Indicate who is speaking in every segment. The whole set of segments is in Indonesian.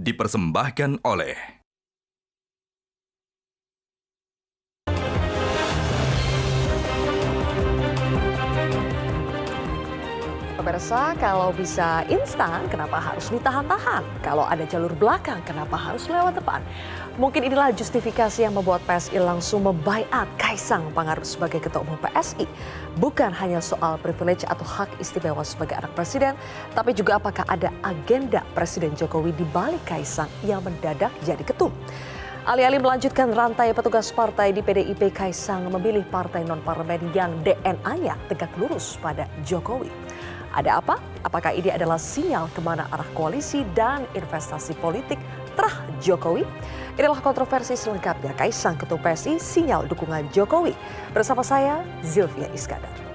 Speaker 1: dipersembahkan oleh
Speaker 2: Pemirsa, kalau bisa instan, kenapa harus ditahan-tahan? Kalau ada jalur belakang, kenapa harus lewat depan? Mungkin inilah justifikasi yang membuat PSI langsung membaiat Kaisang Pangarep sebagai Ketua Umum PSI. Bukan hanya soal privilege atau hak istimewa sebagai anak presiden, tapi juga apakah ada agenda Presiden Jokowi di balik Kaisang yang mendadak jadi ketum. Alih-alih melanjutkan rantai petugas partai di PDIP, Kaisang memilih partai non-parlemen yang DNA-nya tegak lurus pada Jokowi. Ada apa? Apakah ini adalah sinyal kemana arah koalisi dan investasi politik terah Jokowi? Inilah kontroversi selengkapnya Kaisang Ketum PSI, sinyal dukungan Jokowi. Bersama saya, Zilvia Iskandar.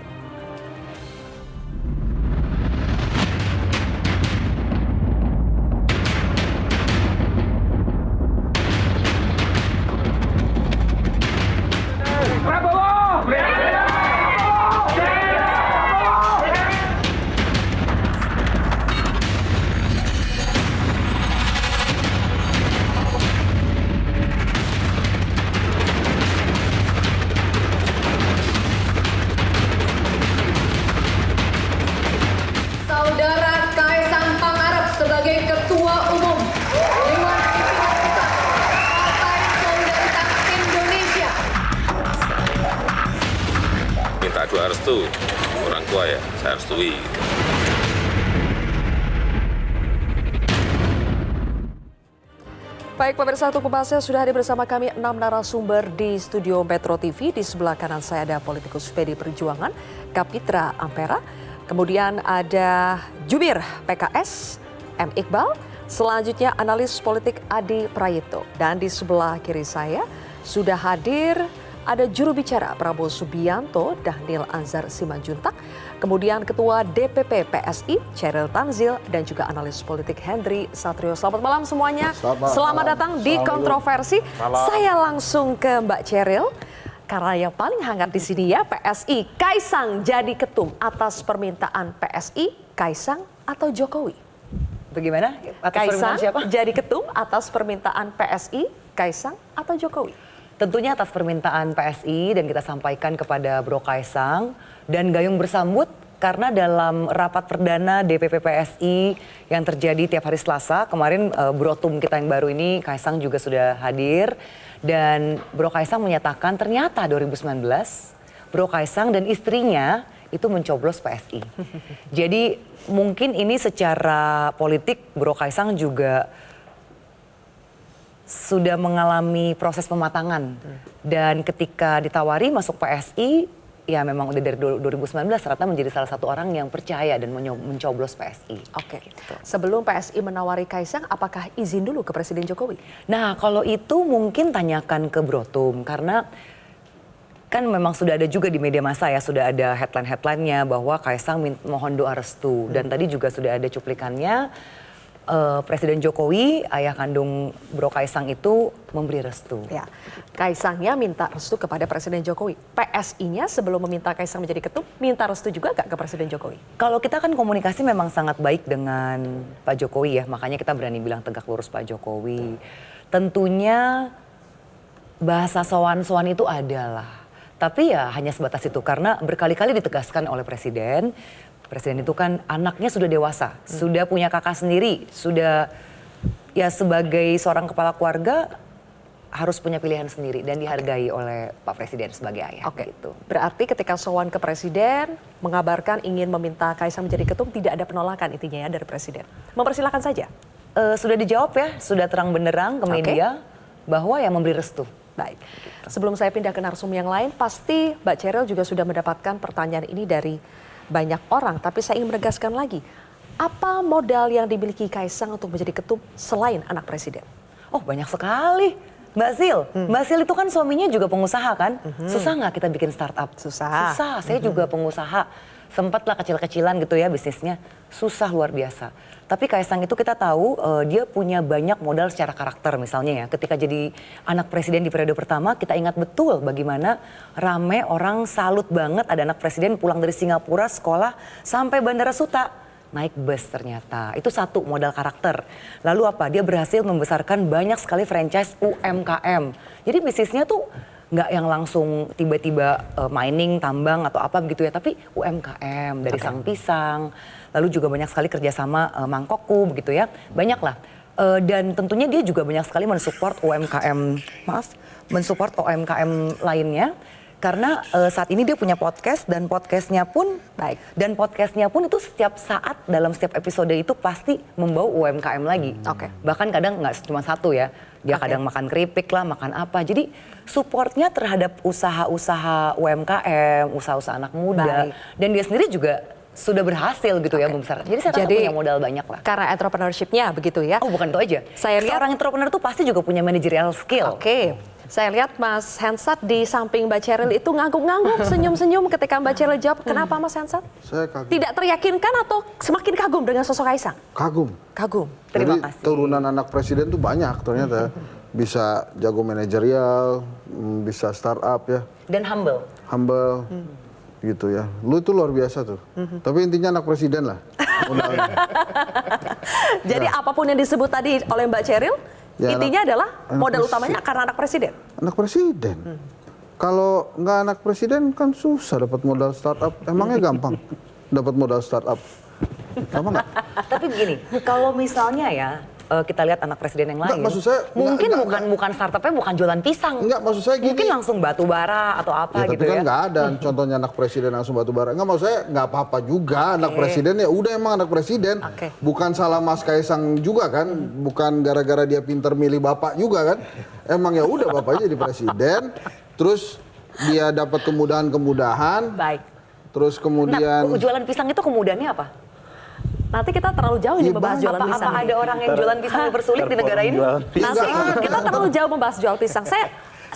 Speaker 3: Saudara Kaisang Pangarep sebagai Ketua Umum Dewan Pimpinan Pusat Partai Solidaritas Indonesia.
Speaker 4: Minta doa restu orang tua ya, saya restui.
Speaker 2: Baik pemirsa, untuk pembahasnya sudah hadir bersama kami 6 narasumber di studio Metro TV. Di sebelah kanan saya ada politikus PD Perjuangan, Kapitra Ampera. Kemudian ada jubir PKS, M. Iqbal. Selanjutnya analis politik Adi Prayitno. Dan di sebelah kiri saya sudah hadir ada juru bicara Prabowo Subianto, Dhanil Anzar Simanjuntak. Kemudian Ketua DPP PSI, Cheryl Tanzil. Dan juga analis politik Hendry Satrio. Selamat malam semuanya. Selamat datang di Kontroversi. Saya langsung ke Mbak Cheryl. Karena yang paling hangat di sini ya PSI, Kaisang jadi ketum atas permintaan PSI, Kaisang atau Jokowi?
Speaker 5: Bagaimana? Atas
Speaker 2: Kaisang
Speaker 5: siapa?
Speaker 2: jadi ketum atas permintaan PSI, Kaisang atau Jokowi?
Speaker 5: Tentunya atas permintaan PSI dan kita sampaikan kepada Bro Kaisang dan gayung bersambut karena dalam rapat perdana DPP PSI yang terjadi tiap hari Selasa, kemarin Bro Tum kita yang baru ini Kaisang juga sudah hadir. Dan Bro Kaisang menyatakan ternyata 2019 Bro Kaisang dan istrinya itu mencoblos PSI. Jadi mungkin ini secara politik Bro Kaisang juga sudah mengalami proses pematangan. Dan ketika ditawari masuk PSI, ya memang udah dari 2019 ternyata menjadi salah satu orang yang percaya dan mencoblos PSI.
Speaker 2: Oke, sebelum PSI menawari Kaisang, apakah izin dulu ke Presiden Jokowi?
Speaker 5: Nah kalau itu mungkin tanyakan ke Bro Tum, karena kan memang sudah ada juga di media massa ya, sudah ada headline-headline-nya bahwa Kaisang mohon doa restu. Dan tadi juga sudah ada cuplikannya, Presiden Jokowi, ayah kandung Bro Kaisang itu memberi restu.
Speaker 2: Ya, Kaisangnya minta restu kepada Presiden Jokowi. PSI-nya sebelum meminta Kaisang menjadi ketum, minta restu juga nggak ke Presiden Jokowi?
Speaker 5: Kalau kita kan komunikasi memang sangat baik dengan Pak Jokowi ya, makanya kita berani bilang tegak lurus Pak Jokowi. Tentunya bahasa sowan-sowan itu adalah, tapi ya hanya sebatas itu karena berkali-kali ditegaskan oleh Presiden. Presiden itu kan anaknya sudah dewasa, sudah punya kakak sendiri, sudah ya sebagai seorang kepala keluarga harus punya pilihan sendiri dan dihargai oleh Pak Presiden sebagai ayah.
Speaker 2: Oke,
Speaker 5: Gitu.
Speaker 2: berarti ketika sowan ke Presiden, mengabarkan ingin meminta Kaisang menjadi ketum, tidak ada penolakan intinya ya dari Presiden. Mempersilahkan saja.
Speaker 5: Sudah dijawab ya, sudah terang benderang ke media bahwa ya memberi restu.
Speaker 2: Baik, sebelum saya pindah ke narsum yang lain, pasti Mbak Cheryl juga sudah mendapatkan pertanyaan ini dari banyak orang, tapi saya ingin menegaskan lagi, apa modal yang dimiliki Kaisang untuk menjadi ketum selain anak presiden?
Speaker 5: Oh banyak sekali. Mbak Zil, Mbak Zil itu kan suaminya juga pengusaha kan? Susah nggak kita bikin startup?
Speaker 2: Susah.
Speaker 5: Susah, saya juga pengusaha. Sempatlah kecil-kecilan gitu ya bisnisnya. Susah luar biasa. Tapi Kaisang itu kita tahu dia punya banyak modal secara karakter misalnya ya. Ketika jadi anak presiden di periode pertama kita ingat betul bagaimana rame orang salut banget ada anak presiden pulang dari Singapura sekolah sampai Bandara Suta. naik bus ternyata. Itu satu, modal karakter. Lalu apa? Dia berhasil membesarkan banyak sekali franchise UMKM. Jadi bisnisnya tuh nggak yang langsung tiba-tiba mining, tambang atau apa begitu ya. Tapi UMKM, dari Sang Pisang. Lalu juga banyak sekali kerjasama Mangkokku begitu ya. Banyak lah. Dan tentunya dia juga banyak sekali mensupport mensupport UMKM lainnya. Karena saat ini dia punya podcast dan podcastnya pun baik. Dan podcastnya pun itu setiap saat dalam setiap episode itu pasti membawa UMKM lagi. Bahkan kadang nggak cuma satu ya. Dia kadang makan keripik lah, makan apa. Jadi supportnya terhadap usaha-usaha UMKM, usaha-usaha anak muda. Dan dia sendiri juga sudah berhasil gitu ya membesarkan. Jadi saya rasa punya modal banyak lah.
Speaker 2: Karena entrepreneurship-nya begitu ya.
Speaker 5: Oh bukan itu aja.
Speaker 2: Saya lihat
Speaker 5: seorang entrepreneur tuh pasti juga punya managerial skill.
Speaker 2: Saya lihat Mas Hensat di samping Mbak Cheryl itu ngangguk-ngangguk, senyum-senyum ketika Mbak Cheryl jawab. Kenapa Mas Hensat?
Speaker 6: Saya kagum.
Speaker 2: Tidak teryakinkan atau semakin kagum dengan sosok Kaisang?
Speaker 6: Kagum.
Speaker 2: Terima
Speaker 6: Jadi
Speaker 2: kasih.
Speaker 6: turunan anak presiden tuh banyak ternyata. Bisa jago manajerial, bisa startup ya.
Speaker 5: Dan humble.
Speaker 6: Humble. Gitu ya. Lu itu luar biasa tuh. Tapi intinya anak presiden lah.
Speaker 2: Jadi apapun yang disebut tadi oleh Mbak Cheryl,
Speaker 6: Ya,
Speaker 2: intinya adalah modal
Speaker 6: presiden.
Speaker 2: utamanya karena anak presiden.
Speaker 6: Anak presiden. Kalau nggak anak presiden kan susah dapat modal startup. Emangnya gampang dapat modal startup? Gampang nggak?
Speaker 5: Tapi begini, kalau misalnya ya kita lihat anak presiden yang lain,
Speaker 6: maksud saya,
Speaker 5: mungkin
Speaker 6: enggak.
Speaker 5: bukan startupnya bukan jualan pisang.
Speaker 6: Enggak, maksud saya gini.
Speaker 5: Mungkin langsung batu bara atau apa
Speaker 6: Ya,
Speaker 5: gitu
Speaker 6: tapi kan
Speaker 5: ya.
Speaker 6: nggak ada contohnya anak presiden langsung batu bara. Enggak, maksud saya nggak apa-apa juga anak presiden ya udah emang anak presiden. Bukan salah Mas Kaisang juga kan, bukan gara-gara dia pinter milih bapak juga kan. Emang ya udah bapaknya jadi presiden, terus dia dapat kemudahan-kemudahan.
Speaker 5: Baik.
Speaker 6: Terus kemudian
Speaker 5: Jualan pisang itu kemudahannya apa?
Speaker 2: Nanti kita terlalu jauh ini membahas jualan pisang.
Speaker 5: Apa
Speaker 2: ini.
Speaker 5: ada orang yang jualan pisang bersulit di negara ini?
Speaker 2: Nanti kita terlalu jauh membahas jual pisang.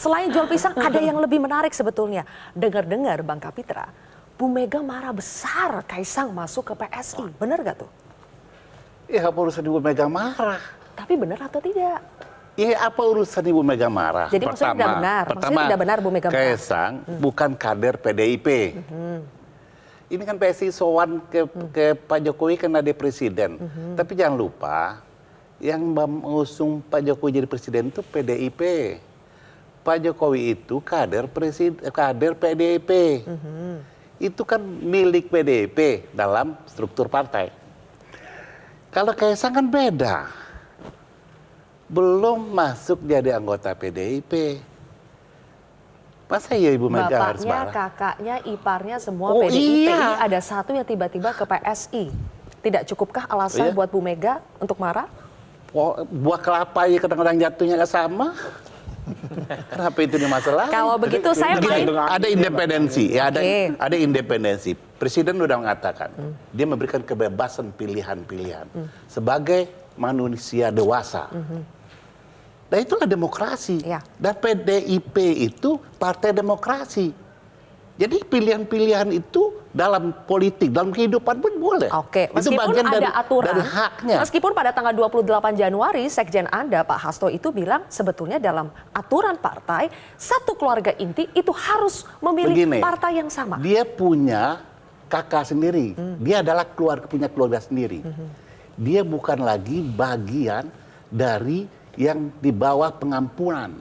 Speaker 2: Selain jual pisang ada yang lebih menarik sebetulnya. Dengar-dengar Bang Kapitra, Bu Mega marah besar Kaisang masuk ke PSI. Benar gak tuh?
Speaker 7: Ya apa urusan Ibu Mega marah?
Speaker 2: Tapi benar atau tidak?
Speaker 7: Ya apa urusan Ibu Mega marah?
Speaker 2: Jadi maksudnya tidak benar. Maksudnya tidak benar Bu Mega marah.
Speaker 7: Kaisang bukan kader PDIP. Ini kan PSI sowan ke Pak Jokowi karena dia presiden. Tapi jangan lupa, yang mengusung Pak Jokowi jadi presiden itu PDIP. Pak Jokowi itu kader PDIP. Itu kan milik PDIP dalam struktur partai. Kalau Kaisang kan beda. Belum masuk jadi anggota PDIP. Masa ya Ibu Mega harus
Speaker 2: Bapaknya,
Speaker 7: marah?
Speaker 2: kakaknya, iparnya semua
Speaker 7: Oh,
Speaker 2: PDIP.
Speaker 7: iya.
Speaker 2: Ini ada satu yang tiba-tiba ke PSI. Tidak cukupkah alasan buat Bu Mega untuk marah?
Speaker 7: Buah kelapa ya kadang-kadang jatuhnya nggak sama. Kenapa itu nih masalah?
Speaker 2: Kalau begitu saya main.
Speaker 7: Ada independensi, ya ada independensi. Presiden udah mengatakan dia memberikan kebebasan pilihan-pilihan sebagai manusia dewasa. Dan itulah demokrasi.
Speaker 2: Ya.
Speaker 7: Dan PDIP itu partai demokrasi. Jadi pilihan-pilihan itu dalam politik, dalam kehidupan pun boleh.
Speaker 2: Oke,
Speaker 7: Itu
Speaker 2: meskipun
Speaker 7: bagian
Speaker 2: ada aturan,
Speaker 7: dari haknya.
Speaker 2: meskipun pada tanggal 28 Januari Sekjen Anda Pak Hasto itu bilang sebetulnya dalam aturan partai satu keluarga inti itu harus memilih
Speaker 7: Begini,
Speaker 2: partai yang sama.
Speaker 7: Dia punya kakak sendiri, dia adalah punya keluarga sendiri. Dia bukan lagi bagian dari yang di bawah pengampunan.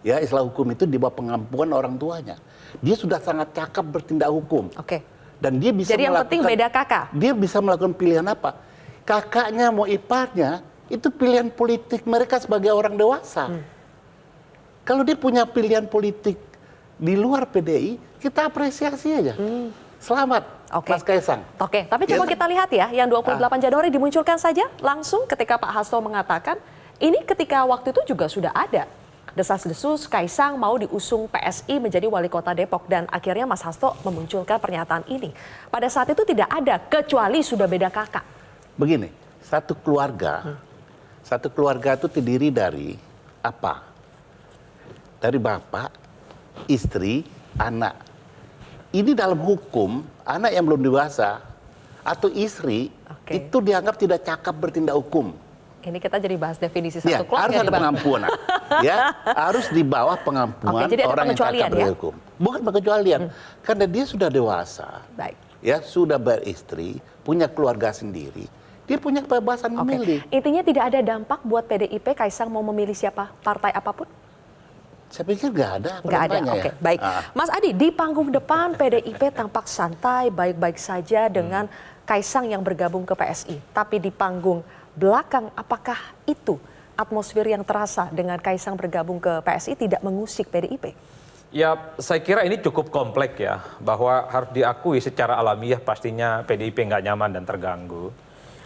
Speaker 7: Ya, istilah hukum itu di bawah pengampunan orang tuanya. Dia sudah sangat cakap bertindak hukum.
Speaker 2: Oke.
Speaker 7: Dan dia bisa
Speaker 2: Jadi yang penting beda kakak.
Speaker 7: Dia bisa melakukan pilihan apa? Kakaknya mau iparnya, itu pilihan politik mereka sebagai orang dewasa. Kalau dia punya pilihan politik di luar PDI, kita apresiasi aja. Selamat, Mas Kaisang.
Speaker 2: Oke, tapi coba kita lihat ya, yang 28 Januari dimunculkan saja langsung ketika Pak Hasto mengatakan, ini ketika waktu itu juga sudah ada desas-desus Kaisang mau diusung PSI menjadi wali kota Depok dan akhirnya Mas Hasto memunculkan pernyataan ini. Pada saat itu tidak ada kecuali sudah beda kakak.
Speaker 7: Begini, satu keluarga itu terdiri dari apa? Dari bapak, istri, anak. Ini dalam hukum, anak yang belum dewasa atau istri itu dianggap tidak cakap bertindak hukum.
Speaker 2: Ini kita jadi bahas definisi
Speaker 7: Ya,
Speaker 2: satu keluarga.
Speaker 7: harus ada pengampunan. Ya, harus di bawah pengampunan
Speaker 2: Oke, jadi ada
Speaker 7: orang yang
Speaker 2: pengecualian
Speaker 7: cakap
Speaker 2: ya?
Speaker 7: berhukum. Bukan pengecualian, karena dia sudah dewasa.
Speaker 2: Baik.
Speaker 7: ya sudah beristri, punya keluarga sendiri, dia punya kebebasan memilih.
Speaker 2: Intinya tidak ada dampak buat PDIP Kaisang mau memilih siapa partai apapun?
Speaker 7: Saya pikir nggak ada.
Speaker 2: Nggak ada, oke. Baik. Mas Adi, di panggung depan PDIP tampak santai, baik-baik saja dengan Kaisang yang bergabung ke PSI. Tapi di panggung belakang, apakah itu atmosfer yang terasa dengan Kaisang bergabung ke PSI tidak mengusik PDIP?
Speaker 8: Ya, saya kira ini cukup kompleks ya, bahwa harus diakui secara alamiah pastinya PDIP nggak nyaman dan terganggu.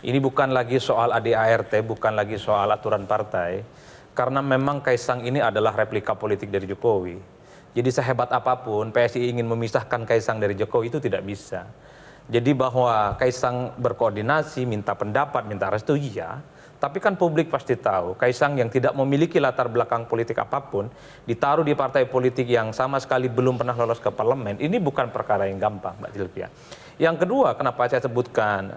Speaker 8: Ini bukan lagi soal ADART, bukan lagi soal aturan partai, karena memang Kaisang ini adalah replika politik dari Jokowi. Jadi sehebat apapun PSI ingin memisahkan Kaisang dari Jokowi itu tidak bisa. Jadi bahwa Kaisang berkoordinasi, minta pendapat, minta restu, iya. Tapi kan publik pasti tahu, Kaisang yang tidak memiliki latar belakang politik apapun, ditaruh di partai politik yang sama sekali belum pernah lolos ke parlemen, ini bukan perkara yang gampang, Mbak Sylvia. Yang kedua, kenapa saya sebutkan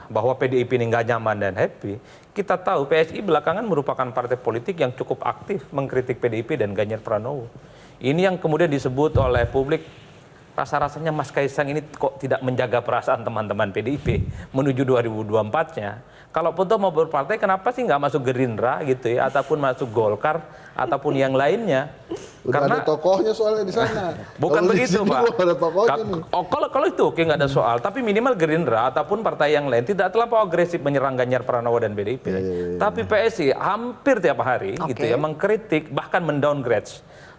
Speaker 8: bahwa PDIP ini nggak nyaman dan happy, kita tahu PSI belakangan merupakan partai politik yang cukup aktif mengkritik PDIP dan Ganjar Pranowo. Ini yang kemudian disebut oleh publik, rasa-rasanya Mas Kaisang ini kok tidak menjaga perasaan teman-teman PDIP menuju 2024-nya. Kalaupun toh mau berpartai, kenapa sih nggak masuk Gerindra gitu ya, ataupun masuk Golkar, ataupun yang lainnya?
Speaker 6: Karena ada tokohnya soalnya di sana.
Speaker 8: Bukan begitu, Pak.
Speaker 6: Ada tokohnya nih.
Speaker 8: Kalau itu oke, nggak ada soal. Tapi minimal Gerindra ataupun partai yang lain tidak terlampau agresif menyerang Ganjar Pranowo dan PDIP. Tapi PSI hampir tiap hari gitu ya mengkritik, bahkan mendowngrade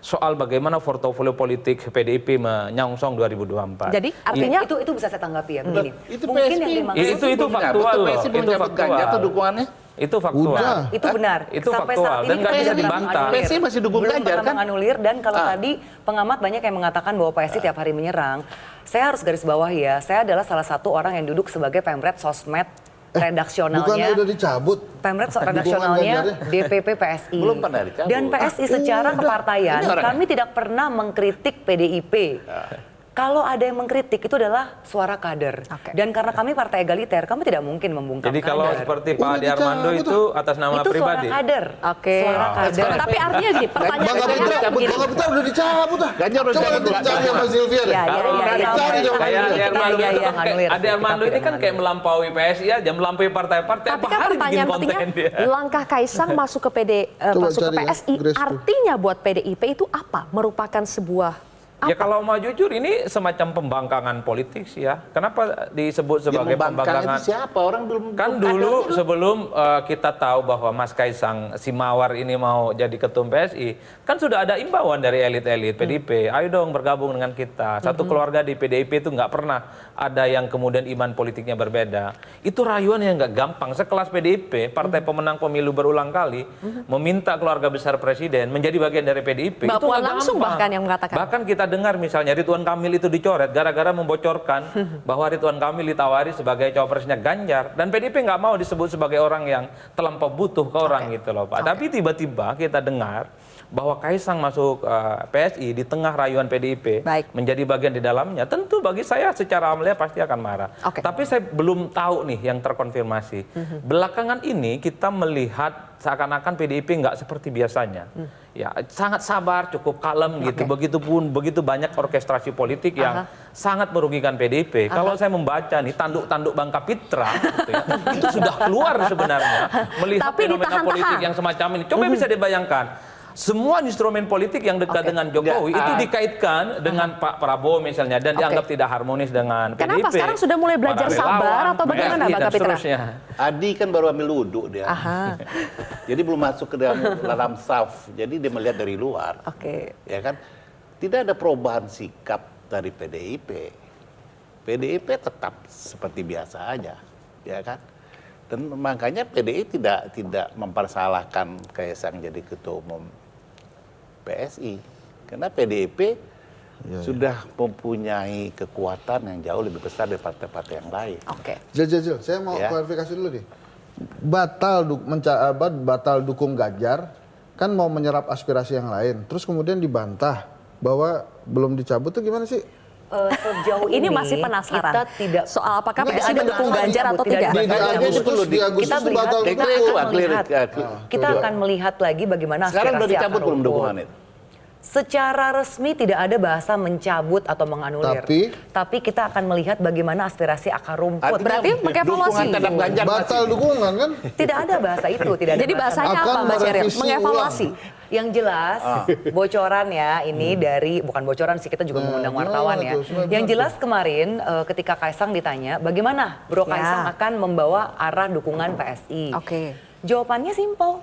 Speaker 8: soal bagaimana portofolio politik PDIP menyongsong 2024.
Speaker 2: Jadi artinya
Speaker 5: itu bisa saya tanggapi ya begini.
Speaker 7: Itu
Speaker 5: Mungkin
Speaker 7: PSI.
Speaker 5: yang dimaksud
Speaker 8: Itu faktual loh.
Speaker 7: PSI belum dapat Ganjar tuh dukungannya.
Speaker 8: Itu faktual.
Speaker 6: Udah.
Speaker 5: itu benar.
Speaker 8: Itu
Speaker 5: Sampai
Speaker 8: faktual
Speaker 5: saat
Speaker 8: dan
Speaker 5: ini
Speaker 8: nggak
Speaker 5: kita
Speaker 8: bisa
Speaker 5: belum
Speaker 8: dibantah.
Speaker 5: menganulir.
Speaker 7: PSI masih dukung
Speaker 5: Belum
Speaker 7: Ganjar,
Speaker 5: pernah
Speaker 7: kan?
Speaker 5: menganulir, dan kalau tadi pengamat banyak yang mengatakan bahwa PSI tiap hari menyerang. Saya harus garis bawahi ya, saya adalah salah satu orang yang duduk sebagai pemret sosmed redaksionalnya.
Speaker 6: Bukannya udah dicabut?
Speaker 5: Pemret redaksionalnya DPP PSI.
Speaker 7: Belum pernah dicabut.
Speaker 5: Dan PSI secara kepartaian,
Speaker 7: Ini orangnya.
Speaker 5: kami tidak pernah mengkritik PDIP. Kalau ada yang mengkritik itu adalah suara kader. Dan karena kami partai egaliter, kami tidak mungkin membungkam
Speaker 8: Jadi kalau
Speaker 5: kader.
Speaker 8: seperti Pak Adi Armando itu atas nama
Speaker 5: itu
Speaker 8: pribadi.
Speaker 5: suara kader.
Speaker 2: Oke.
Speaker 5: Suara kader.
Speaker 2: Tapi artinya gini, pertanyaan
Speaker 6: Bang
Speaker 2: saya
Speaker 6: Kapitra,
Speaker 2: begini.
Speaker 6: Bang Kapitra udah dicabut ah.
Speaker 7: Ganjar udah
Speaker 6: Coba
Speaker 7: dicabut.
Speaker 6: cari sama Sylvia deh.
Speaker 2: Ya,
Speaker 6: Cari dong.
Speaker 8: Kayak Adi Armando
Speaker 5: Iya,
Speaker 8: itu
Speaker 5: iya,
Speaker 8: kan kayak Adi Armando ini kan kayak melampaui PSI aja, melampaui partai-partai.
Speaker 2: Tapi
Speaker 8: Apa
Speaker 2: kan
Speaker 8: hari bikin
Speaker 2: pertanyaan
Speaker 8: konten
Speaker 2: pentingnya,
Speaker 8: dia?
Speaker 2: langkah Kaisang masuk ke masuk ke
Speaker 6: cari ya,
Speaker 2: PSI,
Speaker 6: Grace tuh.
Speaker 2: artinya buat PDIP itu apa? Merupakan sebuah
Speaker 8: Ya kalau mau jujur ini semacam pembangkangan politik sih ya. Kenapa disebut sebagai
Speaker 7: Yang membangkang
Speaker 8: pembangkangan?
Speaker 7: itu siapa? Orang belum
Speaker 8: Kan
Speaker 7: belum
Speaker 8: dulu
Speaker 7: ada.
Speaker 8: sebelum kita tahu bahwa Mas Kaisang si Mawar ini mau jadi ketum PSI, kan sudah ada imbauan dari elit-elit PDIP, ayo dong bergabung dengan kita. Satu keluarga di PDIP itu nggak pernah ada yang kemudian iman politiknya berbeda. Itu rayuan yang nggak gampang. Sekelas PDIP, partai pemenang pemilu berulang kali, meminta keluarga besar presiden menjadi bagian dari PDIP.
Speaker 2: Mbak
Speaker 8: Itu
Speaker 2: Puan
Speaker 8: nggak
Speaker 2: langsung
Speaker 8: gampang.
Speaker 2: bahkan yang mengatakan.
Speaker 8: Bahkan kita dengar misalnya Ridwan Kamil itu dicoret gara-gara membocorkan bahwa Ridwan Kamil ditawari sebagai cawapresnya Ganjar, dan PDIP nggak mau disebut sebagai orang yang terlampau butuh ke orang gitu loh Pak. Tapi tiba-tiba kita dengar bahwa Kaisang masuk PSI di tengah rayuan PDIP menjadi bagian di dalamnya, tentu bagi saya secara amaliah pasti akan marah. Tapi saya belum tahu nih yang terkonfirmasi. Belakangan ini kita melihat seakan-akan PDIP nggak seperti biasanya. Ya, sangat sabar, cukup kalem gitu. Begitupun begitu banyak orkestrasi politik yang sangat merugikan PDIP. Kalau saya membaca nih tanduk-tanduk Bang Kapitra gitu ya, itu sudah keluar sebenarnya melihat
Speaker 2: Tapi
Speaker 8: fenomena
Speaker 2: ditahan-tahan.
Speaker 8: politik yang semacam ini. Coba bisa dibayangkan. Semua instrumen politik yang dekat dengan Jokowi itu dikaitkan dengan Pak Prabowo misalnya dan dianggap tidak harmonis dengan PDIP.
Speaker 2: Kenapa sekarang sudah mulai belajar
Speaker 8: Para
Speaker 2: sabar
Speaker 8: relawan,
Speaker 2: atau bagaimana
Speaker 8: PSI,
Speaker 2: Bang
Speaker 8: dan
Speaker 2: Kapitra?
Speaker 8: seterusnya.
Speaker 7: Adi kan baru ambil wudhu dia. Jadi belum masuk ke dalam saf. Jadi dia melihat dari luar. Ya kan? Tidak ada perubahan sikap dari PDIP. PDIP tetap seperti biasa aja, ya kan? Dan makanya PDI tidak mempersalahkan Kaisang jadi ketua umum PSI. Karena PDIP sudah mempunyai kekuatan yang jauh lebih besar dari partai-partai yang lain.
Speaker 6: Jil, saya mau klarifikasi dulu nih. Batal dukung Ganjar, kan mau menyerap aspirasi yang lain. Terus kemudian dibantah bahwa belum dicabut tuh gimana sih?
Speaker 5: Sejauh
Speaker 2: ini masih penasaran
Speaker 5: kita tidak
Speaker 2: soal apakah
Speaker 5: Nggak,
Speaker 2: PSI mendukung Ganjar atau tidak.
Speaker 5: Kita akan melihat lagi bagaimana
Speaker 7: Sekarang udah
Speaker 5: aspirasi
Speaker 7: dicabut
Speaker 5: akar
Speaker 7: belum
Speaker 5: rumput.
Speaker 7: dukungan itu?
Speaker 5: Secara resmi tidak ada bahasa mencabut atau menganulir. Tapi kita akan melihat bagaimana aspirasi akar rumput.
Speaker 2: Berarti mengevaluasi.
Speaker 6: Batal dukungan kan?
Speaker 5: Tidak ada bahasa itu. Tidak ada
Speaker 2: Jadi bahasanya
Speaker 6: Akan
Speaker 2: apa Mbak Ceril?
Speaker 6: merevisi
Speaker 2: Mengevaluasi.
Speaker 5: Yang jelas bocoran ya ini dari bukan bocoran sih, kita juga mengundang wartawan ya. Yang jelas kemarin ketika Kaisang ditanya bagaimana Bro Kaisang akan membawa arah dukungan PSI. Jawabannya simpel.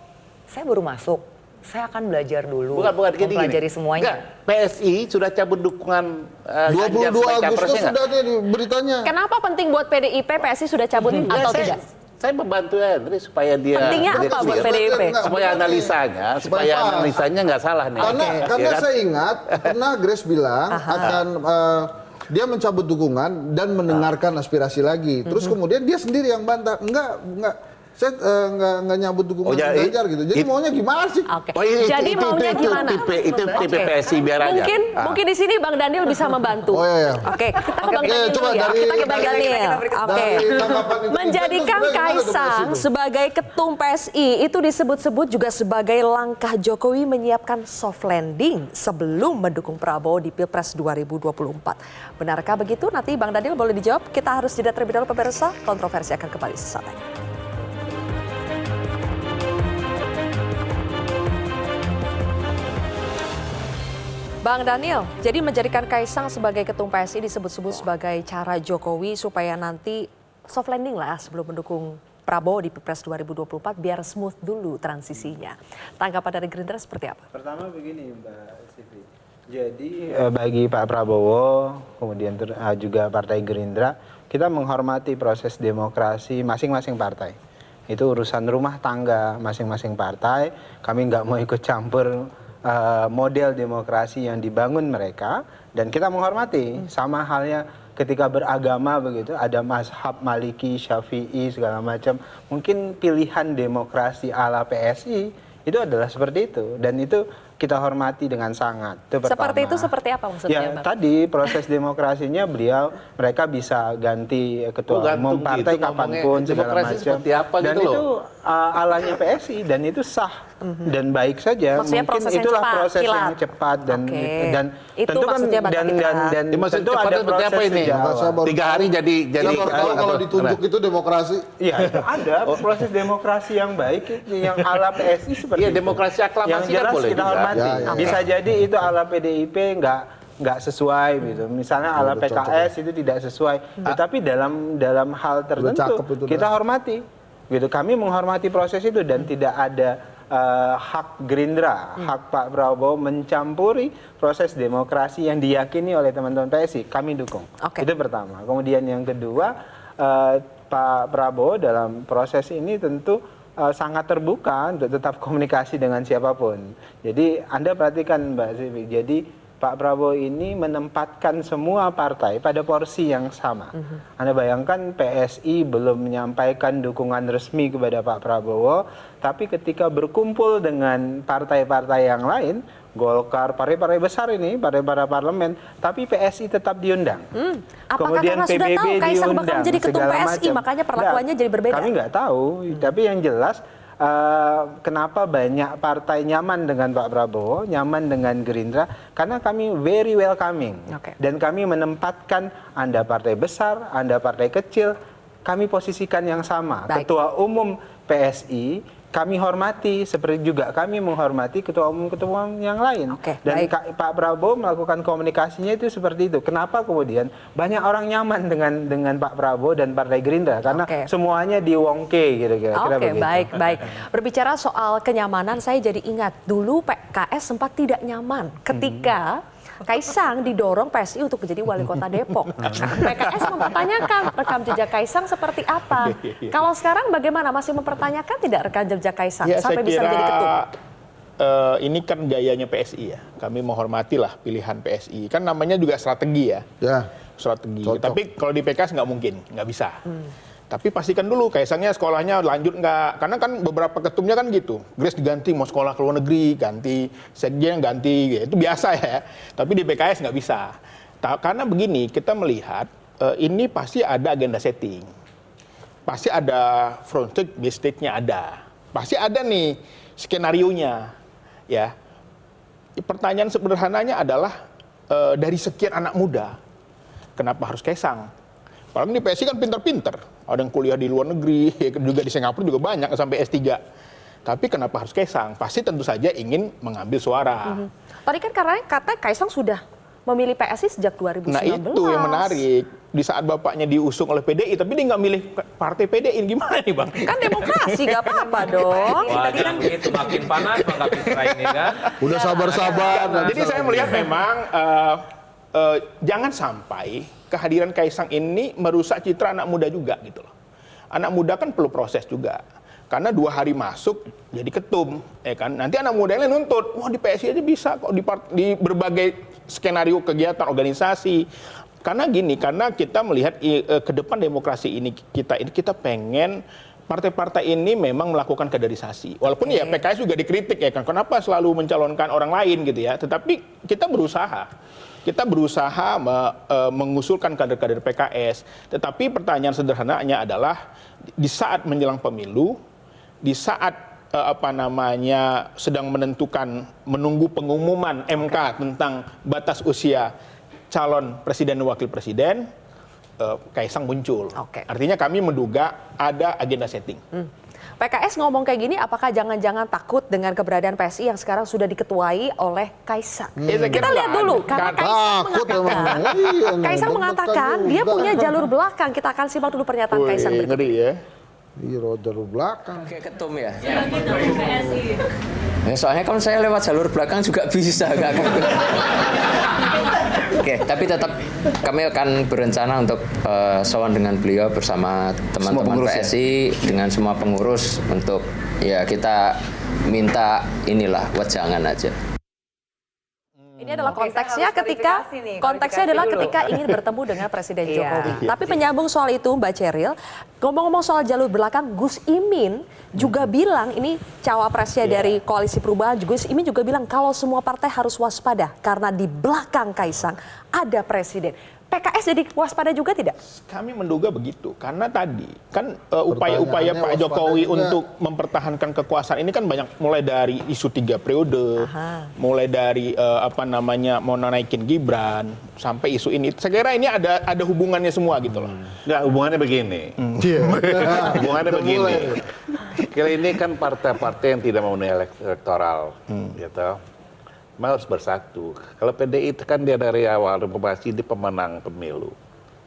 Speaker 5: Saya baru masuk. Saya akan belajar dulu.
Speaker 7: Bukan gini,
Speaker 5: mempelajari semuanya.
Speaker 7: Enggak, PSI sudah cabut dukungan
Speaker 6: 22 Agustus sudah nih beritanya.
Speaker 2: Kenapa penting buat PDIP PSI sudah cabut atau tidak?
Speaker 7: Saya membantu Henry supaya dia
Speaker 2: pentingnya apa buat PDIP?
Speaker 7: Supaya analisanya nggak salah nih.
Speaker 6: Karena saya ingat pernah Grace bilang akan dia mencabut dukungan dan mendengarkan aspirasi lagi. Terus kemudian dia sendiri yang bantah. Enggak. Saya nggak nyambut dukungan Ganjar gitu. Jadi maunya gimana sih?
Speaker 2: Jadi maunya gimana?
Speaker 7: Itu tipe PSI biar aja.
Speaker 2: Mungkin di sini Bang Daniel bisa membantu. Oke, kita ke Bang Daniel dulu ya. Kita ke Bang Daniel. Oke. Menjadikan Kaisang sebagai ketum PSI itu disebut-sebut juga sebagai langkah Jokowi menyiapkan soft landing sebelum mendukung Prabowo di Pilpres 2024. Benarkah begitu? Nanti Bang Daniel boleh dijawab. Kita harus jeda terlebih dahulu pemirsa. Kontroversi akan kembali sesaat lagi. Bang Daniel, jadi menjadikan Kaisang sebagai ketum PSI disebut-sebut sebagai cara Jokowi supaya nanti soft landing lah sebelum mendukung Prabowo di Pilpres 2024 biar smooth dulu transisinya. Tanggapan dari Gerindra seperti apa?
Speaker 9: Pertama begini Mbak Siti, jadi bagi Pak Prabowo kemudian juga Partai Gerindra, kita menghormati proses demokrasi masing-masing partai. Itu urusan rumah tangga masing-masing partai, kami nggak mau ikut campur model demokrasi yang dibangun mereka, dan kita menghormati. Sama halnya ketika beragama begitu, ada mazhab Maliki, Syafi'i segala macam, mungkin pilihan demokrasi ala PSI itu adalah seperti itu, dan itu kita hormati dengan sangat. Itu pertama.
Speaker 2: Seperti itu seperti apa maksudnya,
Speaker 9: ya,
Speaker 2: Bang?
Speaker 9: Tadi proses demokrasinya mereka bisa ganti ketua umum partai gitu, kapanpun segala macam. Dan gitu itu alanya PSI, dan itu sah dan baik saja.
Speaker 2: Maksudnya
Speaker 9: mungkin itulah
Speaker 2: cepat,
Speaker 9: proses
Speaker 2: kilat.
Speaker 9: yang cepat dan
Speaker 2: itu
Speaker 9: tentu kan dan
Speaker 7: tentu ada proses ini. 3 hari jadi
Speaker 6: kalau ditunjuk itu demokrasi.
Speaker 9: Iya, itu ada proses demokrasi yang baik yang ala PSI seperti itu.
Speaker 7: Demokrasi aklamasi
Speaker 9: yang jelas
Speaker 7: boleh
Speaker 9: kita hormati. Bisa jadi itu ala PDIP nggak sesuai gitu. Misalnya ala PKS itu tidak sesuai. Tetapi dalam hal tertentu kita hormati. Gitu. Kami menghormati proses itu dan tidak ada hak Gerindra, hak Pak Prabowo mencampuri proses demokrasi yang diyakini oleh teman-teman PSI. Kami dukung. Itu pertama. Kemudian yang kedua, Pak Prabowo dalam proses ini tentu sangat terbuka untuk tetap komunikasi dengan siapapun. Jadi Anda perhatikan Mbak Sivi, jadi Pak Prabowo ini menempatkan semua partai pada porsi yang sama. Anda bayangkan PSI belum menyampaikan dukungan resmi kepada Pak Prabowo, tapi ketika berkumpul dengan partai-partai yang lain, Golkar, partai-partai besar ini, partai-partai parlemen, tapi PSI tetap diundang.
Speaker 2: Apakah kemudian karena PBB sudah tahu Kaisang bakal menjadi ketum PSI, makanya perlakuannya jadi berbeda?
Speaker 9: Kami nggak tahu, tapi yang jelas kenapa banyak partai nyaman dengan Pak Prabowo, nyaman dengan Gerindra, karena kami very welcoming. Dan kami menempatkan Anda partai besar, Anda partai kecil, kami posisikan yang sama. Ketua Umum PSI kami hormati, seperti juga kami menghormati ketua umum yang lain. Dan Pak Prabowo melakukan komunikasinya itu seperti itu. Kenapa kemudian banyak orang nyaman dengan Pak Prabowo dan Partai Gerindra? Karena semuanya diwongke gitu kira-kira begitu.
Speaker 2: Baik. Berbicara soal kenyamanan, saya jadi ingat dulu PKS sempat tidak nyaman ketika Kaisang didorong PSI untuk menjadi wali kota Depok. PKS mempertanyakan rekam jejak Kaisang seperti apa. Kalau sekarang bagaimana? Masih mempertanyakan tidak rekam jejak Kaisang sampai bisa menjadi ketum?
Speaker 10: Ini kan gayanya PSI ya. Kami menghormatilah pilihan PSI. Kan namanya juga strategi ya. Strategi. Tapi kalau di PKS nggak mungkin, nggak bisa. Tapi pastikan dulu Kaisangnya sekolahnya lanjut nggak. Karena kan beberapa ketumnya kan gitu. Grace diganti mau sekolah ke luar negeri, ganti. Sekjen ganti, gitu. Itu biasa ya. Tapi di PKS nggak bisa. Karena begini, kita melihat ini pasti ada agenda setting. Pasti ada front stage, back stage-nya ada. Pasti ada nih skenario-nya. Ya. pertanyaan sederhananya adalah dari sekian anak muda, kenapa harus Kaisang? Padahal di PSI kan pinter-pinter, ada yang kuliah di luar negeri, juga di Singapura juga banyak sampai S3. Tapi kenapa harus Kaisang? Pasti tentu saja ingin mengambil suara.
Speaker 2: Tadi kan karena kata Kaisang sudah memilih PSI sejak 2019.
Speaker 10: Nah itu yang menarik. Di saat bapaknya diusung oleh PDI, tapi dia nggak milih partai PDI, gimana nih Bang?
Speaker 2: Kan demokrasi, nggak apa-apa dong.
Speaker 8: Wah, jangan begitu, makin panas Bang Kapitra ini kan.
Speaker 6: Udah sabar-sabar.
Speaker 10: Jadi saya melihat memang jangan sampai kehadiran Kaisang ini merusak citra anak muda juga gitu loh. Anak muda kan perlu proses juga. Karena 2 hari masuk jadi ketum, ya kan? Nanti anak muda yang lain nuntut, wah di PSI aja bisa kok di berbagai skenario kegiatan organisasi. Karena gini, karena kita melihat ke depan demokrasi ini kita pengen partai-partai ini memang melakukan kaderisasi. Walaupun ya PKS juga dikritik ya kan, kenapa selalu mencalonkan orang lain gitu ya. Tetapi kita berusaha. Kita berusaha mengusulkan kader-kader PKS. Tetapi pertanyaan sederhananya adalah di saat menjelang pemilu, di saat sedang menunggu pengumuman MK tentang batas usia calon presiden dan wakil presiden, Kaisang muncul. Artinya kami menduga ada agenda setting.
Speaker 2: PKS ngomong kayak gini, apakah jangan-jangan takut dengan keberadaan PSI yang sekarang sudah diketuai oleh Kaisang? Kita lihat dulu, karena Kaisang mengatakan dia punya jalur belakang. Kita akan simak dulu pernyataan Kaisang berikut ini.
Speaker 6: Iya, jalur belakang.
Speaker 11: Kayak ketum ya? Ya, soalnya kalau saya lewat jalur belakang juga bisa. Oke, tapi tetap kami akan berencana untuk sowan dengan beliau bersama teman-teman PSI, dengan semua pengurus untuk ya kita minta inilah wejangan aja.
Speaker 2: Ini adalah konteksnya ketika ingin bertemu dengan Presiden Jokowi. Tapi penyambung soal itu Mbak Ceril, ngomong-ngomong soal jalur belakang, Gus Imin juga bilang, ini cawapresnya dari Koalisi Perubahan, Gus Imin juga bilang kalau semua partai harus waspada karena di belakang Kaisang ada Presiden. PKS jadi waspada juga tidak?
Speaker 10: Kami menduga begitu, karena tadi kan upaya-upaya Pak Jokowi untuk mempertahankan kekuasaan ini kan banyak, mulai dari isu 3 periode, mulai dari mau naikin Gibran, sampai isu ini. Saya kira ini ada hubungannya semua gitu loh.
Speaker 7: Nggak, hubungannya begini. Hubungannya begini. Kali ini kan partai-partai yang tidak memenuhi elektoral, gitu. Memang harus bersatu. Kalau PDI itu kan dia dari awal reformasi di pemenang pemilu.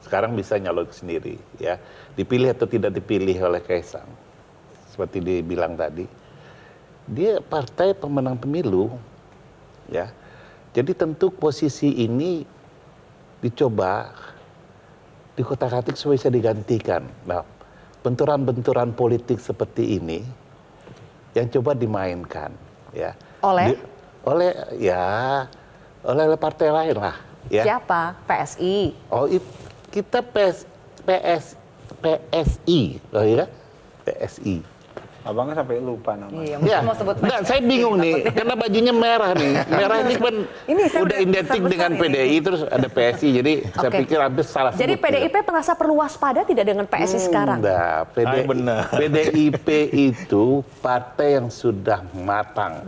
Speaker 7: Sekarang bisa nyalon sendiri, ya. Dipilih atau tidak dipilih oleh Kaisang. Seperti dibilang tadi. Dia partai pemenang pemilu, ya. Jadi tentu posisi ini dicoba dikotak-atik supaya bisa digantikan. Nah, benturan-benturan politik seperti ini yang coba dimainkan, ya. Oleh partai lain lah. Ya.
Speaker 2: Siapa? PSI.
Speaker 7: Oh, kita PSI, oh ya, PSI.
Speaker 9: Abangnya sampai lupa namanya.
Speaker 7: Ya, enggak, saya bingung nih, karena bajunya merah nih. Merah ini kan udah identik dengan PDI, terus ada PSI, jadi saya pikir hampir salah.
Speaker 2: Jadi PDIP merasa perlu waspada tidak dengan PSI sekarang?
Speaker 7: Enggak, PDIP itu partai yang sudah matang.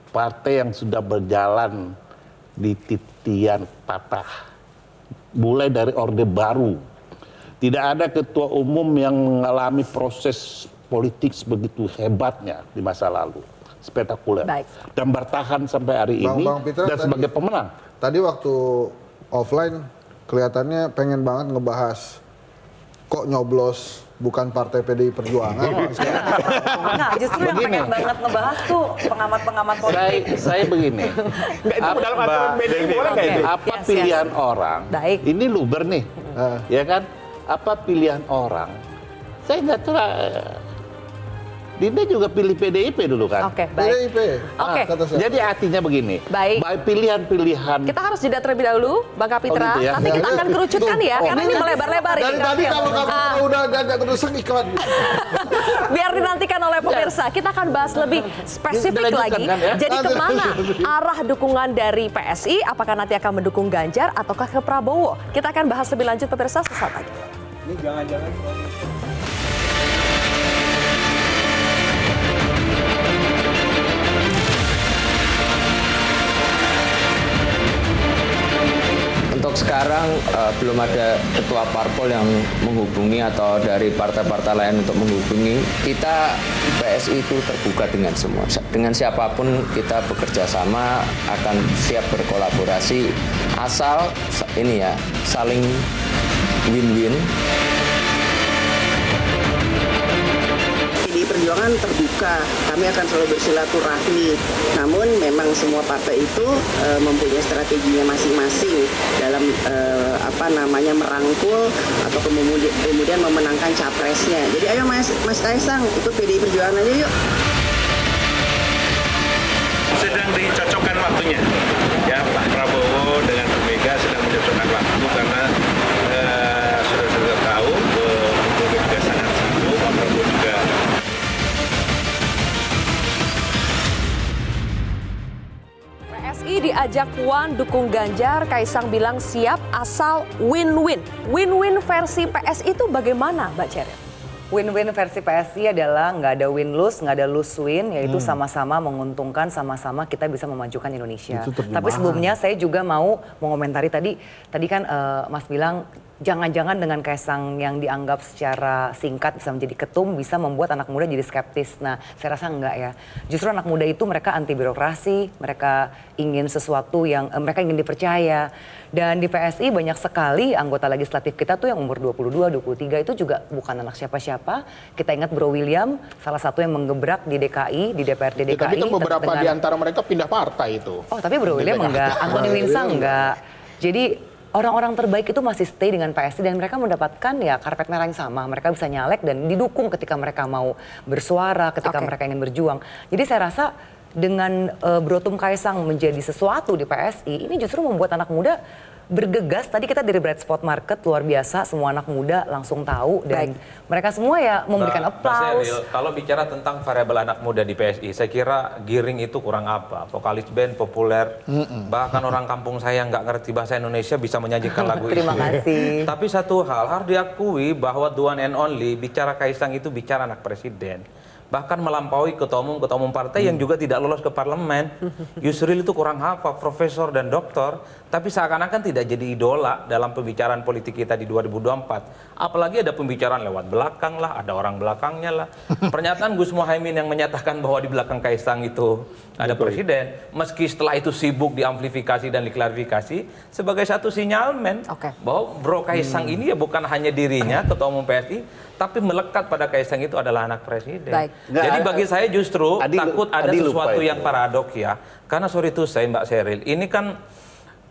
Speaker 7: Partai yang sudah berjalan di titian patah. Mulai dari Orde Baru. Tidak ada ketua umum yang mengalami proses politik sebegitu hebatnya di masa lalu. Spektakuler. Dan bertahan sampai hari ini dan sebagai pemenang.
Speaker 6: Tadi waktu offline kelihatannya pengen banget ngebahas kok nyoblos bukan partai PDI Perjuangan.
Speaker 5: Nah, justru yang pengen banget ngebahas tuh pengamat-pengamat politik.
Speaker 7: Saya begini. Apa pilihan orang? Ini luber nih, ya kan? Apa pilihan orang? Saya nggak tahu. Dinda juga pilih PDIP dulu kan?
Speaker 2: Oke, baik.
Speaker 6: PDIP.
Speaker 7: Jadi artinya begini.
Speaker 2: Baik.
Speaker 7: Pilihan-pilihan.
Speaker 2: Kita harus jeda terlebih dahulu, Bang Kapitra.
Speaker 7: Oh, gitu ya?
Speaker 2: Nanti kita akan kerucutkan ya, karena ini melebar-lebar ini.
Speaker 6: Dari tadi kalau Kapitra udah agak terus iklan.
Speaker 2: Biar dinantikan oleh pemirsa. Kita akan bahas lebih spesifik lagi. Jadi kemana arah dukungan dari PSI? Apakah nanti akan mendukung Ganjar ataukah ke Prabowo? Kita akan bahas lebih lanjut pemirsa sesaat lagi.
Speaker 9: Ini jangan-jangan
Speaker 11: sekarang belum ada ketua parpol yang menghubungi atau dari partai-partai lain untuk menghubungi. Kita PSI itu terbuka dengan semua. Dengan siapapun kita bekerja sama, akan siap berkolaborasi asal ini ya saling win-win.
Speaker 12: PDI Perjuangan terbuka, kami akan selalu bersilaturahmi. Namun memang semua partai itu mempunyai strateginya masing-masing dalam merangkul atau kemudian memenangkan capresnya. Jadi ayo Mas Kaisang, ikut PDI Perjuangan aja yuk.
Speaker 13: Sedang dicocokkan waktunya, ya Pak Prabowo dengan Bu Mega sedang mencocokkan waktu karena sudah tahu Bu Mega juga sangat sibuk, Pak Prabowo juga.
Speaker 2: PSI diajak Puan dukung Ganjar, Kaisang bilang siap asal win-win. Win-win versi PSI itu bagaimana, Mbak Ceril?
Speaker 5: Win-win versi PSI adalah nggak ada win-lose, nggak ada lose-win, yaitu sama-sama menguntungkan, sama-sama kita bisa memajukan Indonesia. Tapi sebelumnya saya juga mau mengomentari tadi kan Mas bilang jangan-jangan dengan Kaisang yang dianggap secara singkat bisa menjadi ketum bisa membuat anak muda jadi skeptis. Nah, saya rasa enggak ya. Justru anak muda itu mereka anti birokrasi, mereka ingin sesuatu yang mereka ingin dipercaya. Dan di PSI banyak sekali anggota legislatif kita tuh yang umur 22, 23 itu juga bukan anak siapa-siapa. Kita ingat Bro William, salah satu yang menggebrak di DKI, di DPRD DKI.
Speaker 10: Ya, tapi kan beberapa di antara mereka pindah partai itu.
Speaker 5: Oh, tapi Bro William enggak, Antoni Winsa enggak. Jadi orang-orang terbaik itu masih stay dengan PSI dan mereka mendapatkan ya karpet merah yang sama. Mereka bisa nyalek dan didukung ketika mereka mau bersuara, ketika mereka ingin berjuang. Jadi saya rasa dengan Brotum Kaisang menjadi sesuatu di PSI, ini justru membuat anak muda bergegas. Tadi kita dari Bright Spot Market luar biasa, semua anak muda langsung tahu dan mereka semua ya memberikan aplaus.
Speaker 8: Kalau bicara tentang variabel anak muda di PSI, saya kira Giring itu kurang apa. Vokalis band populer, bahkan orang kampung saya nggak ngerti bahasa Indonesia bisa menyajikan lagu itu.
Speaker 5: Terima kasih.
Speaker 8: Tapi satu hal harus diakui bahwa the one and only bicara Kaisang itu bicara anak presiden. Bahkan melampaui ketua umum partai yang juga tidak lolos ke parlemen. Yusril itu kurang hafal, profesor dan doktor, tapi seakan-akan tidak jadi idola dalam pembicaraan politik kita di 2024. Apalagi ada pembicaraan lewat belakang lah, ada orang belakangnya lah. Pernyataan Gus Muhaimin yang menyatakan bahwa di belakang Kaisang itu ada presiden, meski setelah itu sibuk diamplifikasi dan diklarifikasi sebagai satu sinyalmen bahwa Bro Kaisang ini ya bukan hanya dirinya ketua umum PSI, tapi melekat pada Kaisang itu adalah anak presiden. Jadi bagi saya justru takut ada sesuatu yang paradok ya. Karena sorry to say Mbak Sheryl, ini kan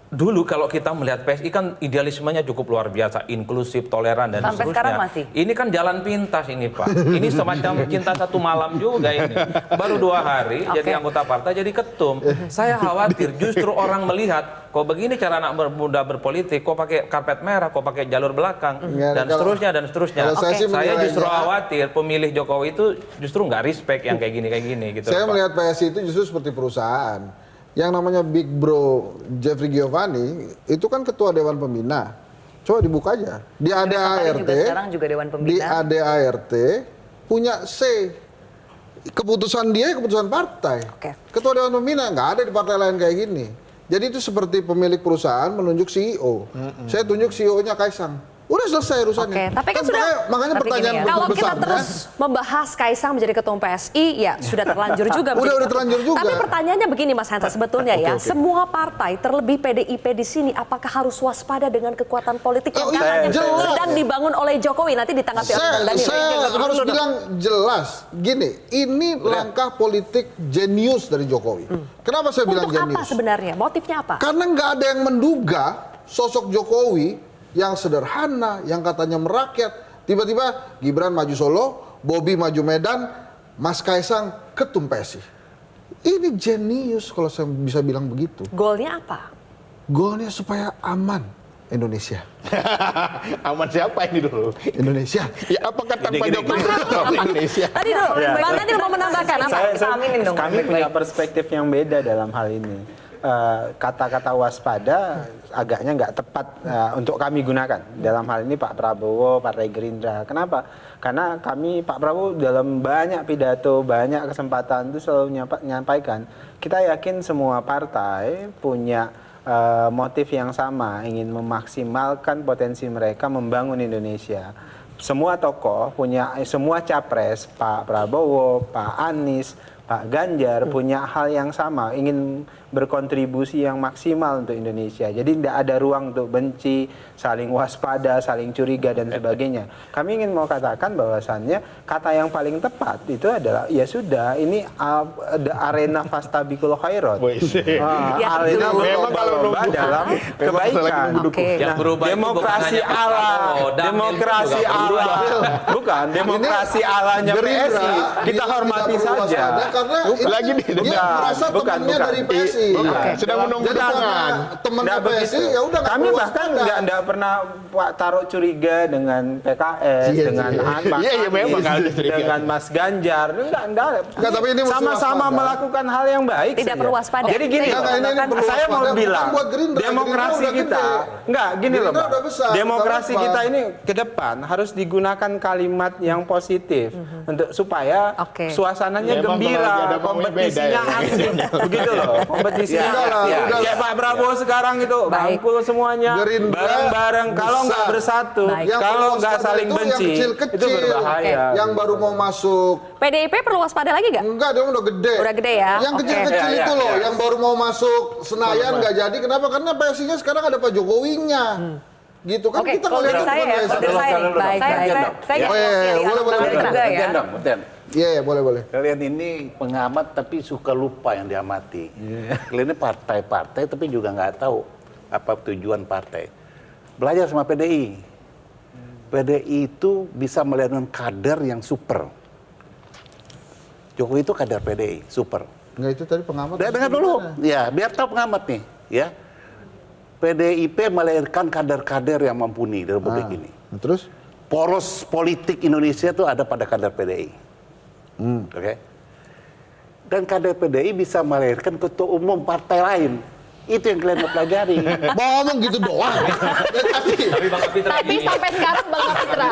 Speaker 8: dulu kalau kita melihat PSI kan idealismenya cukup luar biasa, inklusif, toleran dan
Speaker 5: sampai
Speaker 8: seterusnya.
Speaker 5: Sekarang masih.
Speaker 8: Ini kan jalan pintas ini Pak. Ini semacam cinta satu malam juga ini. Baru 2 hari jadi anggota partai jadi ketum. Saya khawatir justru orang melihat kok begini cara anak muda berpolitik, kok pakai karpet merah, kok pakai jalur belakang dan seterusnya dan seterusnya. Saya justru khawatir pemilih Jokowi itu justru nggak respect yang kayak gini gitu.
Speaker 6: Saya melihat PSI itu justru seperti perusahaan. Yang namanya Big Bro Jeffrey Giovanni itu kan ketua Dewan Pembina. Coba dibuka aja. Di ADART, di ADART punya C. Keputusan dia keputusan partai. Ketua Dewan Pembina nggak ada di partai lain kayak gini. Jadi itu seperti pemilik perusahaan menunjuk CEO. Saya tunjuk CEO-nya Kaisang. Udah selesai urusannya.
Speaker 2: Tapi kan sudah,
Speaker 6: makanya pertanyaan
Speaker 2: kalau kita
Speaker 6: besarnya,
Speaker 2: terus membahas Kaisang menjadi ketua umum PSI, ya sudah terlanjur juga.
Speaker 6: udah terlanjur juga.
Speaker 2: Tapi pertanyaannya begini Mas Hansa, sebetulnya semua partai, terlebih PDIP di sini, apakah harus waspada dengan kekuatan politik yang katanya sedang dibangun oleh Jokowi? Nanti ditanggapi oleh Bang Daniel.
Speaker 6: Saya harus bilang jelas, gini, ini langkah politik jenius dari Jokowi. Kenapa saya bilang jenius?
Speaker 2: Untuk apa sebenarnya? Motifnya apa?
Speaker 6: Karena nggak ada yang menduga sosok Jokowi yang sederhana, yang katanya merakyat, tiba-tiba Gibran maju Solo, Bobi maju Medan, Mas Kaisang ketum PSI. Ini jenius kalau saya bisa bilang begitu.
Speaker 2: Goalnya apa?
Speaker 6: Goalnya supaya aman Indonesia.
Speaker 10: Aman siapa ini dulu?
Speaker 6: Indonesia.
Speaker 10: Ya apakah tanpa Jokowi Indonesia?
Speaker 2: Tadi dulu, Bang Daniel mau menambahkan apa?
Speaker 9: Kami punya perspektif yang beda dalam hal ini. Kata-kata waspada agaknya nggak tepat untuk kami gunakan dalam hal ini Pak Prabowo, Partai Gerindra. Kenapa? Karena Pak Prabowo dalam banyak pidato, banyak kesempatan itu selalu menyampaikan kita yakin semua partai punya motif yang sama, ingin memaksimalkan potensi mereka membangun Indonesia. Semua tokoh punya, semua capres, Pak Prabowo, Pak Anies, Pak Ganjar punya hal yang sama, ingin berkontribusi yang maksimal untuk Indonesia. Jadi tidak ada ruang untuk benci, saling waspada, saling curiga dan sebagainya. Kami ingin mau katakan bahwasannya kata yang paling tepat itu adalah ya sudah, ini the arena fastabikul khairat. Arena berlomba-lomba dalam kebaikan.
Speaker 8: Yang berubah
Speaker 9: demokrasi alanya PSI. Kita hormati saja.
Speaker 6: Karena
Speaker 10: lagi
Speaker 6: dia merasa temannya dari PSI.
Speaker 10: Sedang menunggu
Speaker 6: tangan. Temannya PSI ya udah.
Speaker 9: Kami bahkan nggak pernah taruh curiga dengan PKS, dengan dengan Mas Ganjar. Enggak.
Speaker 6: Tapi ini
Speaker 9: sama-sama melakukan hal yang baik.
Speaker 2: Tidak perlu waspada.
Speaker 9: Jadi gini, saya mau bilang demokrasi kita, gini loh, demokrasi kita ini ke depan harus digunakan kalimat yang positif untuk supaya suasananya gembira, kompetisinya asik, begitu loh, kompetisinya kayak Pak Prabowo sekarang itu rangkul semuanya bareng-bareng, kalau nggak bersatu, kalau nggak saling benci, itu berbahaya.
Speaker 6: Yang baru mau masuk
Speaker 2: PDIP perlu waspada lagi nggak?
Speaker 6: Enggak, dia udah gede.
Speaker 2: Udah gede ya?
Speaker 6: Yang kecil-kecil itu loh, yang baru mau masuk Senayan nggak jadi. Kenapa? Karena PSI-nya sekarang ada Pak Jokowinya. Gitu kan kita kalau lihat
Speaker 2: saya
Speaker 6: Iya, boleh.
Speaker 7: Kalian ini pengamat tapi suka lupa yang diamati. Kalian ini partai-partai tapi juga nggak tahu apa tujuan partai. Belajar sama PDI. PDI itu bisa melahirkan kader yang super. Jokowi itu kader PDI, super.
Speaker 6: Enggak, itu tadi pengamat.
Speaker 7: Dengar dulu, ya biar tahu pengamat nih, ya. PDIP melahirkan kader-kader yang mumpuni di Republik ini.
Speaker 6: Terus?
Speaker 7: Poros politik Indonesia itu ada pada kader PDI. Oke. Dan kader PDI bisa melahirkan ketua umum partai lain. Itu yang kalian mau pelajari.
Speaker 6: Mau ngomong gitu doang.
Speaker 2: Tapi sampai sekarang Bang Kapitra.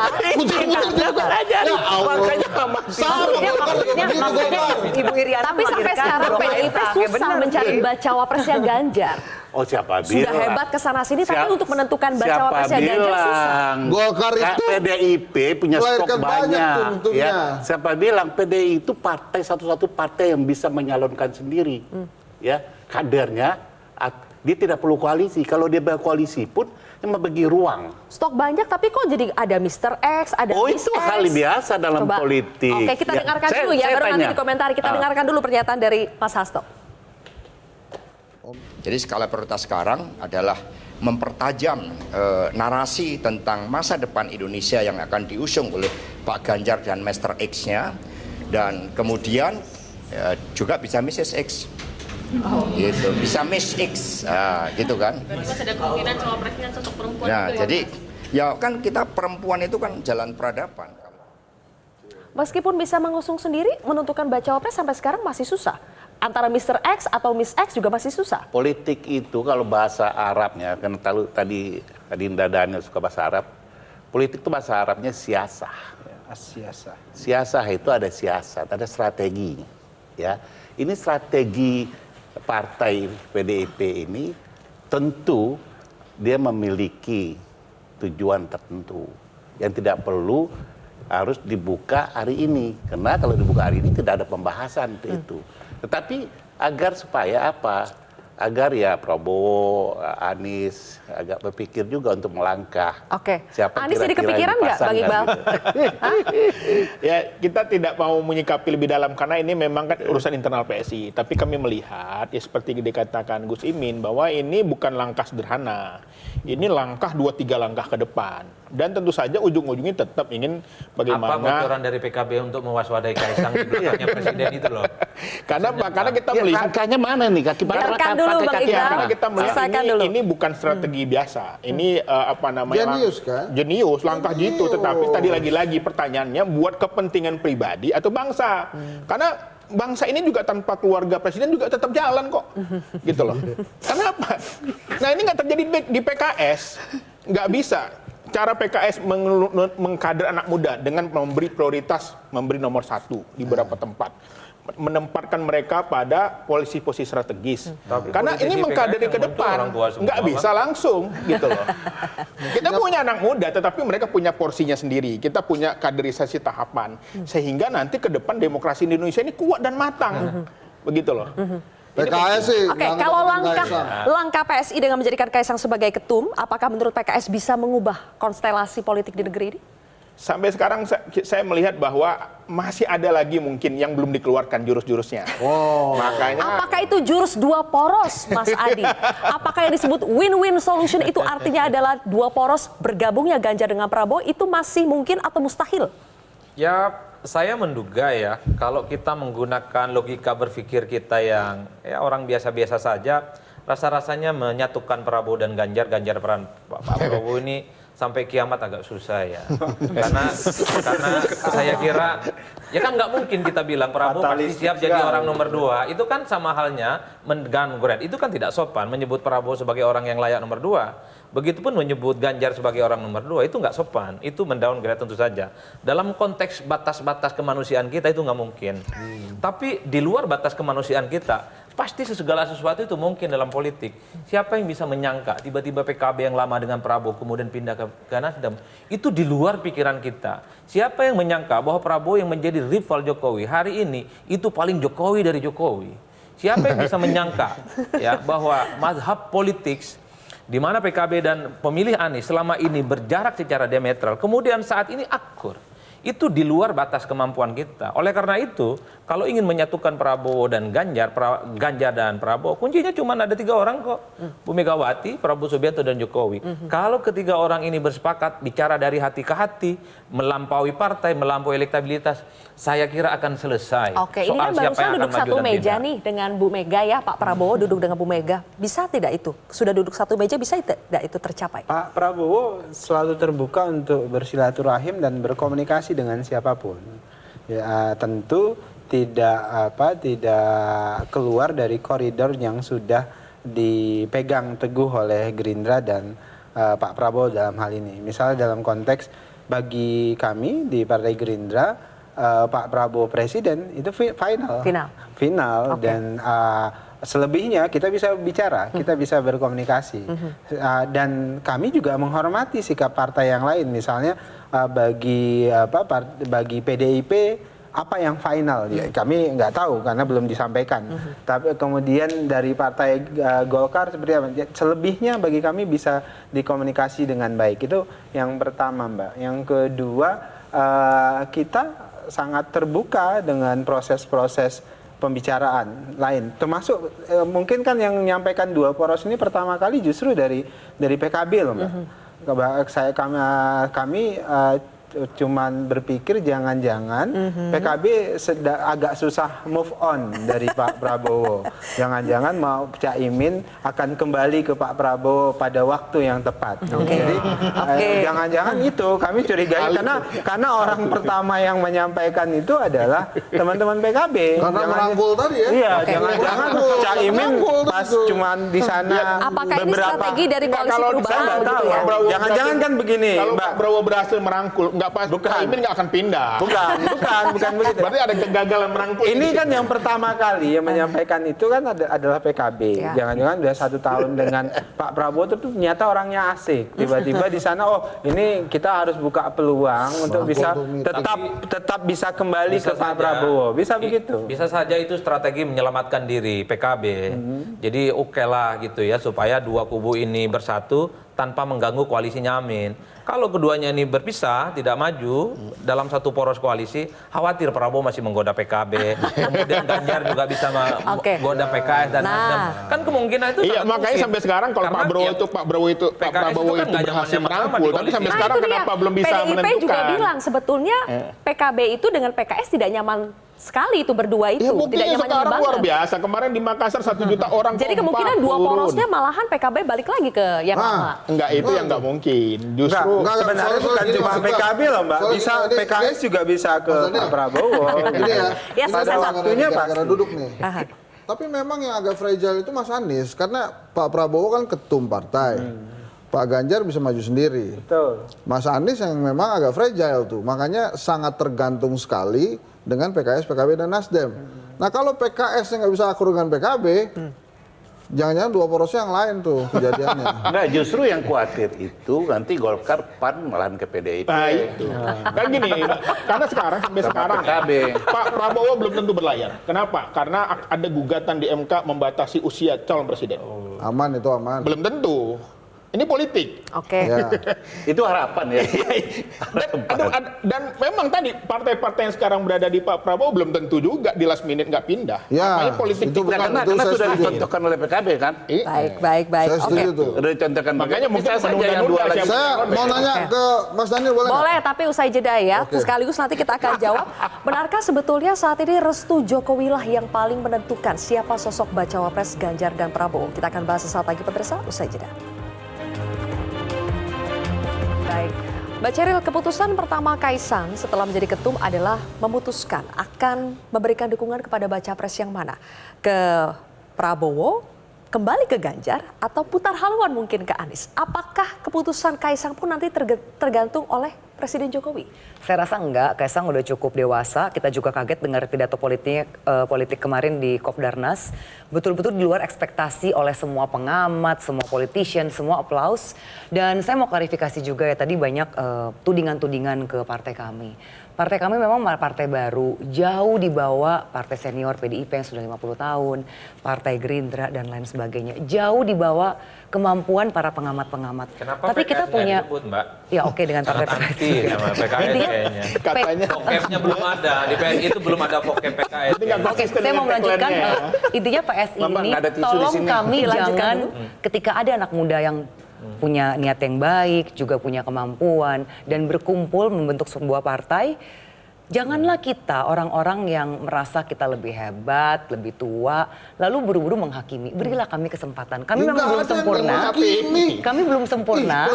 Speaker 2: Maksudnya Ibu Iriana. Tapi sampai sekarang PDIP susah mencari bacawa presnya Ganjar.
Speaker 7: Oh, siapa bilang?
Speaker 2: Sudah hebat kesana sini, tapi untuk menentukan bacawa presnya Ganjar susah.
Speaker 6: Golkar itu
Speaker 7: PDIP punya stok banyak.
Speaker 6: Ya.
Speaker 7: Siapa bilang PDI itu partai satu-satu partai yang bisa menyalonkan sendiri. Ya, kadernya dia tidak perlu koalisi. Kalau dia berkoalisi pun dia membagi ruang.
Speaker 2: Stok banyak, tapi kok jadi ada Mr. X, ada Miss
Speaker 7: itu
Speaker 2: X.
Speaker 7: hal biasa dalam politik.
Speaker 2: Oke, kita dengarkan dulu ya, baru nanti dikomentari. Kita dengarkan dulu pernyataan dari Mas Hasto.
Speaker 14: Jadi skala prioritas sekarang adalah mempertajam narasi tentang masa depan Indonesia yang akan diusung oleh Pak Ganjar dan Mr. X-nya. Dan kemudian juga bisa Mrs. X. Gitu, bisa Miss X, gitu kan.
Speaker 15: Berarti masih ada kemungkinan cawapresnya sosok perempuan
Speaker 14: Nah,
Speaker 15: juga,
Speaker 14: jadi ya kan kita perempuan itu kan jalan peradaban.
Speaker 2: Meskipun bisa mengusung sendiri, menentukan bacawa pres sampai sekarang masih susah. Antara Mr. X atau Miss X juga masih susah.
Speaker 7: Politik itu kalau bahasa Arabnya, kan tadi Dinda Daniel suka bahasa Arab. Politik itu bahasa Arabnya siasah. Siasah itu ada siasat, ada strategi. Ya, ini strategi partai PDIP ini tentu dia memiliki tujuan tertentu yang tidak perlu harus dibuka hari ini, karena kalau dibuka hari ini tidak ada pembahasan itu. Tetapi agar supaya apa? Agar ya Prabowo, Anies agak berpikir juga untuk melangkah.
Speaker 2: Oke.
Speaker 7: Siapa
Speaker 2: Anies jadi kepikiran nggak, Bang Iqbal?
Speaker 10: Ya, kita tidak mau menyikapi lebih dalam karena ini memang kan urusan internal PSI. Tapi kami melihat ya seperti dikatakan Gus Imin bahwa ini bukan langkah sederhana. Ini langkah 2-3 langkah ke depan. Dan tentu saja ujung-ujungnya tetap ingin bagaimana.
Speaker 8: Apa bocoran dari PKB untuk mewaspadai Kaisang di belakangnya presiden itu loh.
Speaker 10: Karena kita melihat
Speaker 7: langkahnya mana nih, kaki
Speaker 2: dulu Bang Iqbal.
Speaker 10: Kita melihat ini bukan strategi biasa. Ini apa namanya?
Speaker 6: Jenius kan?
Speaker 10: Jenius, langkah gitu. Tetapi tadi lagi-lagi pertanyaannya buat kepentingan pribadi atau bangsa. Karena bangsa ini juga tanpa keluarga presiden juga tetap jalan kok. Gitu loh. Kenapa? Nah, ini nggak terjadi di PKS. Nggak bisa. Cara PKS mengkader anak muda dengan memberi prioritas, memberi nomor 1 di beberapa tempat. menempatkan mereka pada posisi strategis. Karena ini
Speaker 8: politisi
Speaker 10: mengkaderi
Speaker 8: PKS
Speaker 10: ke
Speaker 8: yang muncul
Speaker 10: depan,
Speaker 8: orang tua semua,
Speaker 10: nggak bisa
Speaker 8: Bang.
Speaker 10: langsung gitu loh. Kita punya anak muda, tetapi mereka punya porsinya sendiri. Kita punya kaderisasi tahapan, sehingga nanti ke depan demokrasi di Indonesia ini kuat dan matang, begitu loh.
Speaker 6: PKS sih.
Speaker 2: Oke, kalau langkah PSI dengan menjadikan Kaisang sebagai ketum, apakah menurut PKS bisa mengubah konstelasi politik di negeri ini?
Speaker 10: Sampai sekarang saya melihat bahwa masih ada lagi mungkin yang belum dikeluarkan jurus-jurusnya. Makanya.
Speaker 2: Apakah itu jurus dua poros, Mas Adi? Apakah yang disebut win-win solution itu artinya adalah dua poros bergabungnya Ganjar dengan Prabowo itu masih mungkin atau mustahil?
Speaker 8: Ya, saya menduga ya, kalau kita menggunakan logika berpikir kita yang ya orang biasa-biasa saja, rasa-rasanya menyatukan Prabowo dan Ganjar, Pak Prabowo ini sampai kiamat agak susah ya. Karena saya kira, ya kan nggak mungkin kita bilang Prabowo pasti siap jadi orang nomor 2. Itu kan sama halnya mendowngrade. Itu kan tidak sopan menyebut Prabowo sebagai orang yang layak nomor 2. Begitupun menyebut Ganjar sebagai orang nomor 2, itu nggak sopan. Itu mendowngrade tentu saja. Dalam konteks batas-batas kemanusiaan kita itu nggak mungkin. Tapi di luar batas kemanusiaan kita, pasti segala sesuatu itu mungkin dalam politik. Siapa yang bisa menyangka tiba-tiba PKB yang lama dengan Prabowo kemudian pindah ke Nasdem, itu di luar pikiran kita. Siapa yang menyangka bahwa Prabowo yang menjadi rival Jokowi hari ini itu paling Jokowi dari Jokowi? Siapa yang bisa menyangka ya bahwa mazhab politik di mana PKB dan pemilih Anies selama ini berjarak secara diametral, kemudian saat ini akur. Itu di luar batas kemampuan kita. Oleh karena itu, kalau ingin menyatukan Prabowo dan Ganjar dan Prabowo, kuncinya cuma ada 3 orang kok. Bu Megawati, Prabowo Subianto, dan Jokowi. Kalau ketiga orang ini bersepakat bicara dari hati ke hati, melampaui partai, melampaui elektabilitas, saya kira akan selesai.
Speaker 2: Oke, ini kan barusan duduk satu meja nih dengan Bu Mega ya, Pak Prabowo duduk dengan Bu Mega. Bisa tidak itu? Sudah duduk satu meja, bisa tidak itu tercapai?
Speaker 9: Pak Prabowo selalu terbuka untuk bersilaturahim dan berkomunikasi dengan siapapun. Ya, tentu tidak keluar dari koridor yang sudah dipegang teguh oleh Gerindra dan Pak Prabowo dalam hal ini. Misalnya dalam konteks bagi kami di Partai Gerindra, Pak Prabowo presiden itu final. Okay. Dan selebihnya kita bisa bicara, kita bisa berkomunikasi. Dan kami juga menghormati sikap partai yang lain. Misalnya bagi PDIP apa yang final, ya, kami nggak tahu karena belum disampaikan. Tapi kemudian dari partai Golkar seperti apa? Selebihnya bagi kami bisa dikomunikasi dengan baik. Itu yang pertama, Mbak. Yang kedua, kita sangat terbuka dengan proses-proses pembicaraan lain, termasuk mungkin kan yang menyampaikan dua poros ini pertama kali justru dari PKB loh, Mbak. Kami cuman berpikir jangan-jangan PKB agak susah move on dari Pak Prabowo. Jangan-jangan mau Caimin akan kembali ke Pak Prabowo pada waktu yang tepat. Jadi jangan-jangan itu kami curigai karena orang pertama yang menyampaikan itu adalah teman-teman PKB.
Speaker 6: Karena merangkul tadi ya.
Speaker 9: Iya, jangan-jangan Caimin pas cuman di sana
Speaker 2: apakah ini strategi dari koalisi perubahan begitu ya?
Speaker 9: Jangan-jangan kan begini,
Speaker 10: kalau
Speaker 9: Mbak.
Speaker 10: Pak Prabowo berhasil merangkul, nggak pas, Caimin nggak akan pindah.
Speaker 9: Bukan begitu.
Speaker 10: Berarti ada kegagalan merangkul.
Speaker 9: Ini kan yang pertama kali yang menyampaikan itu kan adalah PKB. Jangan-jangan udah 1 tahun dengan Pak Prabowo itu ternyata orangnya asik. Tiba-tiba di sana, ini kita harus buka peluang untuk bisa tetap bisa kembali ke Pak Prabowo. Bisa begitu.
Speaker 8: Bisa saja itu strategi menyelamatkan diri PKB. Jadi oke lah gitu ya, supaya dua kubu ini bersatu tanpa mengganggu koalisinya Amin. Kalau keduanya ini berpisah, tidak maju dalam satu poros koalisi, khawatir Prabowo masih menggoda PKB, kemudian Ganjar juga bisa menggoda PKS dan Nasdem. Kan kemungkinan itu
Speaker 10: iya, makanya sampai sekarang kalau Pak Prabowo itu berhasil merangkul, tapi sampai sekarang kenapa belum bisa menentukan?
Speaker 2: PDIP juga bilang sebetulnya PKB itu dengan PKS tidak nyaman sekali itu berdua itu.
Speaker 10: Ya, buktinya
Speaker 2: tidak nyaman
Speaker 10: sekarang
Speaker 2: banget.
Speaker 10: luar biasa. Kemarin di Makassar 1 juta orang.
Speaker 2: Jadi kemungkinan dua porosnya malahan PKB balik lagi ke yang lama.
Speaker 10: Enggak, itu yang nggak mungkin. Justru
Speaker 9: sebenarnya bukan cuma PKB loh, Mbak. Bisa PKS juga bisa ke Pak Prabowo.
Speaker 6: Ini
Speaker 2: ya
Speaker 9: pada waktunya
Speaker 6: karena duduk nih. Tapi memang yang agak fragile itu Mas Anies, karena Pak Prabowo kan ketum partai. Pak Ganjar bisa maju sendiri.
Speaker 9: Betul.
Speaker 6: Mas Anies yang memang agak fragile tuh. Makanya sangat tergantung sekali dengan PKS, PKB, dan Nasdem. Nah kalau PKS yang nggak bisa akur dengan PKB, jangan-jangan dua porosnya yang lain tuh kejadiannya.
Speaker 7: Enggak, justru yang khawatir itu nanti Golkar, PAN malahan ke PDIP.
Speaker 10: Nah itu. Kan gini, karena sekarang sampai sekarang Pak Prabowo belum tentu berlayar. Kenapa? Karena ada gugatan di MK membatasi usia calon presiden.
Speaker 6: Aman itu aman.
Speaker 10: Belum tentu. Ini politik.
Speaker 2: Oke.
Speaker 6: Ya.
Speaker 7: Itu harapan ya.
Speaker 10: Dan memang tadi partai-partai yang sekarang berada di Pak Prabowo belum tentu juga di last minute nggak pindah.
Speaker 6: Ya,
Speaker 10: makanya politik
Speaker 6: itu
Speaker 10: kita
Speaker 6: bukan,
Speaker 7: karena sudah dicontohkan oleh PKB kan.
Speaker 2: Baik.
Speaker 6: Saya setuju tuh.
Speaker 7: Udah dicontohkan.
Speaker 10: Makanya mungkin
Speaker 7: bisa saja yang dua lagi.
Speaker 6: Saya mau nanya ke Mas Daniel boleh nggak?
Speaker 2: Boleh, tapi usai jeda ya. Sekaligus nanti kita akan jawab. Benarkah sebetulnya saat ini restu Jokowi lah yang paling menentukan siapa sosok bacawa pres Ganjar dan Prabowo? Kita akan bahas sesaat lagi pemirsa, usai jeda. Baik, Mbak Ceril, keputusan pertama Kaisang setelah menjadi ketum adalah memutuskan akan memberikan dukungan kepada baca pres yang mana? Ke Prabowo, kembali ke Ganjar, atau putar haluan mungkin ke Anies? Apakah keputusan Kaisang pun nanti tergantung oleh Presiden Jokowi?
Speaker 5: Saya rasa enggak, Kaisang udah cukup dewasa. Kita juga kaget dengar pidato politik kemarin di Kopdarnas. Betul-betul di luar ekspektasi oleh semua pengamat, semua politician, semua aplaus. Dan saya mau klarifikasi juga ya, tadi banyak tudingan-tudingan ke partai kami. Partai kami memang partai baru, jauh di bawah partai senior PDIP yang sudah 50 tahun, partai Gerindra dan lain sebagainya. Jauh di bawah kemampuan para pengamat-pengamat.
Speaker 8: Kenapa
Speaker 5: tapi
Speaker 8: PKS
Speaker 5: kita punya
Speaker 8: disebut, Mbak?
Speaker 5: Ya oke, dengan partai PKS.
Speaker 8: Sama PKS kayaknya.
Speaker 10: Katanya
Speaker 8: Vokapnya belum ada, di PSI itu belum ada vokap PKS.
Speaker 5: Oke, saya mau melanjutkan intinya PSI ini tolong kami jangan ketika ada anak muda yang punya niat yang baik, juga punya kemampuan dan berkumpul membentuk sebuah partai. Janganlah kita orang-orang yang merasa kita lebih hebat, lebih tua, lalu buru-buru menghakimi. Berilah kami kesempatan. Kami memang belum sempurna. Kami belum sempurna.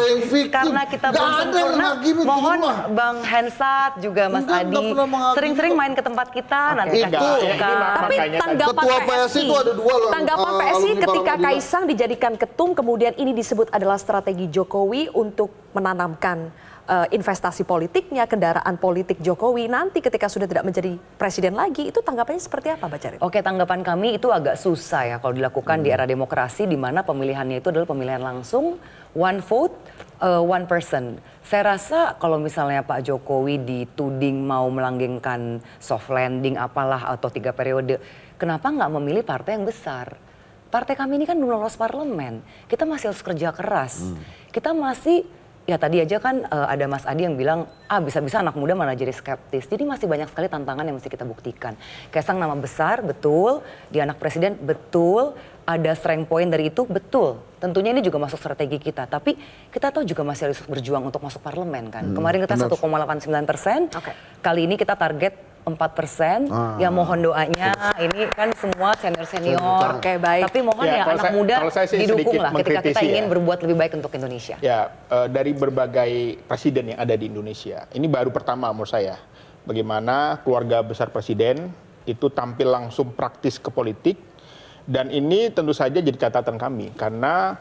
Speaker 5: Karena kita belum sempurna, mohon Bang Hensat juga Mas Adi sering-sering main ke tempat kita, nanti kasih suka.
Speaker 2: Tapi tanggapan PSI, tanggapan PSI ketika Kaisang dijadikan ketum, kemudian ini disebut adalah strategi Jokowi untuk menanamkan investasi politiknya, kendaraan politik Jokowi nanti ketika sudah tidak menjadi presiden lagi, itu tanggapannya seperti apa, Mbak Ceril?
Speaker 5: Oke, tanggapan kami itu agak susah ya kalau dilakukan di era demokrasi di mana pemilihannya itu adalah pemilihan langsung, one vote, one person. Saya rasa kalau misalnya Pak Jokowi dituding mau melanggengkan soft landing apalah atau 3 periode, kenapa nggak memilih partai yang besar? Partai kami ini kan belum lolos parlemen, kita masih harus kerja keras, kita masih. Ya tadi aja kan ada Mas Adi yang bilang, bisa-bisa anak muda malah jadi skeptis. Jadi masih banyak sekali tantangan yang mesti kita buktikan. Kaisang nama besar, betul. Dia anak presiden, betul. Ada strength point dari itu, betul. Tentunya ini juga masuk strategi kita. Tapi kita tahu juga masih harus berjuang untuk masuk parlemen kan. Kemarin kita 1,89%. Kali ini kita target 4%, ya mohon doanya, ini kan semua senior-senior.
Speaker 2: Oke, baik.
Speaker 5: Tapi mohon ya anak muda didukung lah ketika kita ingin berbuat lebih baik untuk Indonesia.
Speaker 10: Ya, dari berbagai presiden yang ada di Indonesia, ini baru pertama menurut saya. Bagaimana keluarga besar presiden itu tampil langsung praktis ke politik, dan ini tentu saja jadi catatan kami, karena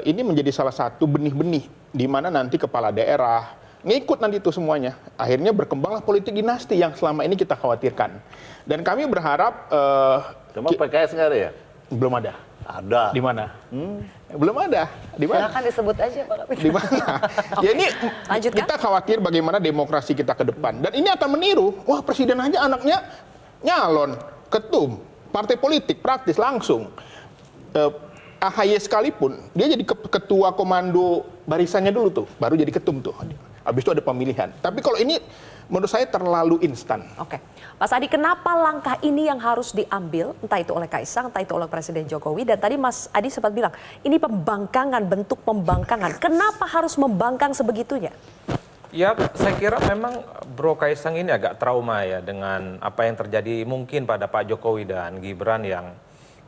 Speaker 10: ini menjadi salah satu benih-benih di mana nanti kepala daerah, ngikut nanti itu semuanya. Akhirnya berkembanglah politik dinasti yang selama ini kita khawatirkan. Dan kami berharap...
Speaker 7: Cuma PKS nggak ada ya?
Speaker 10: Belum ada.
Speaker 7: Ada.
Speaker 10: Di mana? Belum ada. Di mana?
Speaker 5: Silakan disebut aja Pak Kapitra.
Speaker 10: Di mana? Ya ini kita khawatir bagaimana demokrasi kita ke depan. Dan ini akan meniru, wah presiden aja anaknya nyalon, ketum, partai politik, praktis, langsung. AHY sekalipun, dia jadi ketua komando barisannya dulu tuh, baru jadi ketum tuh. Habis itu ada pemilihan. Tapi kalau ini menurut saya terlalu instan.
Speaker 2: Oke. Mas Adi, kenapa langkah ini yang harus diambil, entah itu oleh Kaisang, entah itu oleh Presiden Jokowi, dan tadi Mas Adi sempat bilang, ini pembangkangan, bentuk pembangkangan. Kenapa harus membangkang sebegitunya?
Speaker 8: Ya, saya kira memang Bro Kaisang ini agak trauma ya dengan apa yang terjadi mungkin pada Pak Jokowi dan Gibran yang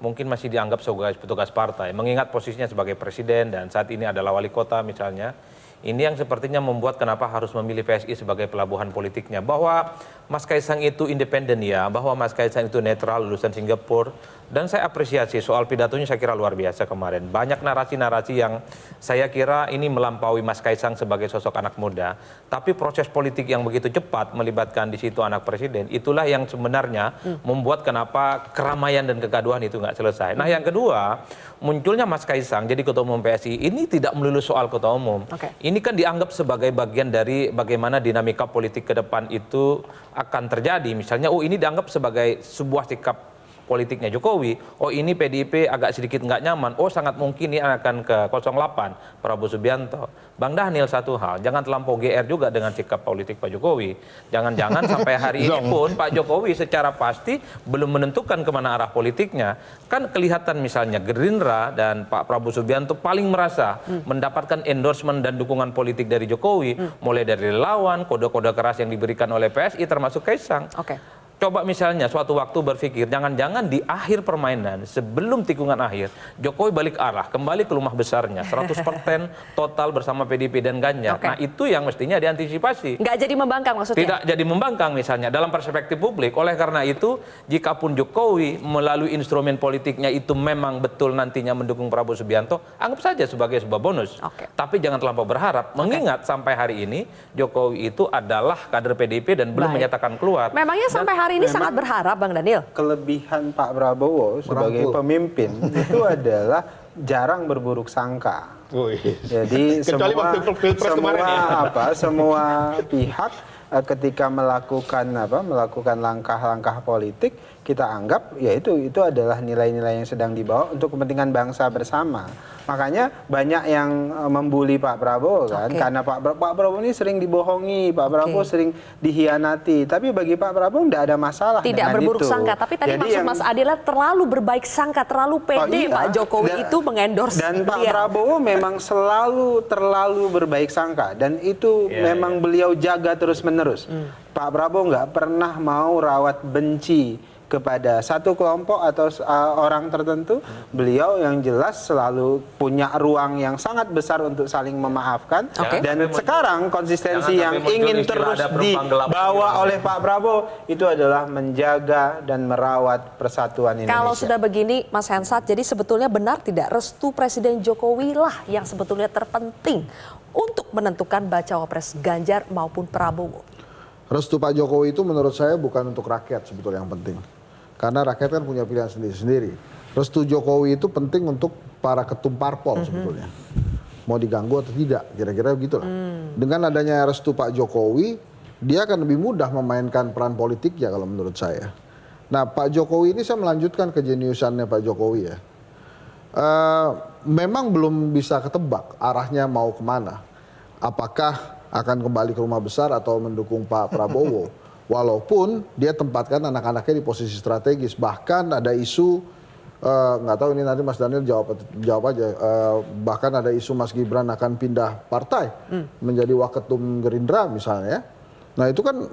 Speaker 8: mungkin masih dianggap sebagai petugas partai. Mengingat posisinya sebagai presiden dan saat ini adalah wali kota misalnya. Ini yang sepertinya membuat kenapa harus memilih PSI sebagai pelabuhan politiknya. Bahwa Mas Kaisang itu independen ya, bahwa Mas Kaisang itu netral, lulusan Singapura. Dan saya apresiasi soal pidatonya, saya kira luar biasa kemarin. Banyak narasi-narasi yang saya kira ini melampaui Mas Kaisang sebagai sosok anak muda. Tapi proses politik yang begitu cepat melibatkan di situ anak presiden, itulah yang sebenarnya membuat kenapa keramaian dan kegaduhan itu nggak selesai. Nah yang kedua, munculnya Mas Kaisang jadi ketua umum PSI, ini tidak melulu soal ketua umum. Ini kan dianggap sebagai bagian dari bagaimana dinamika politik ke depan itu akan terjadi. Misalnya, ini dianggap sebagai sebuah sikap politiknya Jokowi. Ini PDIP agak sedikit nggak nyaman. Sangat mungkin ini akan ke 08 Prabowo Subianto. Bang Daniel, satu hal, jangan terlampau GR juga dengan sikap politik Pak Jokowi. Jangan-jangan sampai hari ini pun Pak Jokowi secara pasti belum menentukan kemana arah politiknya. Kan kelihatan misalnya Gerindra dan Pak Prabowo Subianto paling merasa mendapatkan endorsement dan dukungan politik dari Jokowi, mulai dari relawan, kode-kode keras yang diberikan oleh PSI termasuk Kaisang. Coba misalnya suatu waktu berpikir, jangan-jangan di akhir permainan, sebelum tikungan akhir, Jokowi balik arah, kembali ke rumah besarnya, 100% total bersama PDIP dan Ganjar. Nah itu yang mestinya diantisipasi.
Speaker 2: Nggak jadi membangkang maksudnya?
Speaker 8: Tidak jadi membangkang misalnya, dalam perspektif publik. Oleh karena itu, jikapun Jokowi melalui instrumen politiknya itu memang betul nantinya mendukung Prabowo Subianto, anggap saja sebagai sebuah bonus. Tapi jangan terlampau berharap, mengingat sampai hari ini, Jokowi itu adalah kader PDIP dan belum menyatakan keluar.
Speaker 2: Memangnya sampai hari ini sangat berharap, Bang Daniel?
Speaker 9: Kelebihan Pak Prabowo sebagai pemimpin itu adalah jarang berburuk sangka. Jadi semua pihak ketika melakukan langkah-langkah politik, kita anggap ya itu adalah nilai-nilai yang sedang dibawa untuk kepentingan bangsa bersama. Makanya banyak yang membuli Pak Prabowo kan, karena Pak Prabowo ini sering dibohongi, Pak Prabowo sering dihianati. Tapi bagi Pak Prabowo tidak ada masalah
Speaker 2: tidak
Speaker 9: dengan
Speaker 2: berburuk
Speaker 9: itu.
Speaker 2: sangka. Tapi tadi
Speaker 9: Jadi
Speaker 2: maksud Mas Adila terlalu berbaik sangka, terlalu pede Pak Jokowi itu mengendorse
Speaker 9: dan Pak Prabowo memang terlalu berbaik sangka, dan itu memang beliau jaga terus-menerus. Pak Prabowo nggak pernah mau rawat benci kepada satu kelompok atau orang tertentu. Beliau yang jelas selalu punya ruang yang sangat besar untuk saling memaafkan. Dan sekarang konsistensi yang ingin terus dibawa oleh Pak Prabowo itu adalah menjaga dan merawat persatuan Indonesia.
Speaker 2: Kalau sudah begini, Mas Hensat, jadi sebetulnya benar tidak restu Presiden Jokowi lah yang sebetulnya terpenting untuk menentukan bacawa pres Ganjar maupun Prabowo?
Speaker 6: Restu Pak Jokowi itu menurut saya bukan untuk rakyat sebetulnya yang penting. Karena rakyat kan punya pilihan sendiri-sendiri. Restu Jokowi itu penting untuk para ketum parpol sebetulnya. Mau diganggu atau tidak, kira-kira begitulah. Dengan adanya restu Pak Jokowi, dia akan lebih mudah memainkan peran politiknya kalau menurut saya. Nah, Pak Jokowi ini saya melanjutkan kejeniusannya Pak Jokowi ya. Memang belum bisa ketebak arahnya mau kemana. Apakah akan kembali ke rumah besar atau mendukung Pak Prabowo. Walaupun dia tempatkan anak-anaknya di posisi strategis. Bahkan ada isu, nggak tahu ini nanti Mas Daniel jawab aja. Bahkan ada isu Mas Gibran akan pindah partai menjadi waketum Gerindra misalnya. Nah itu kan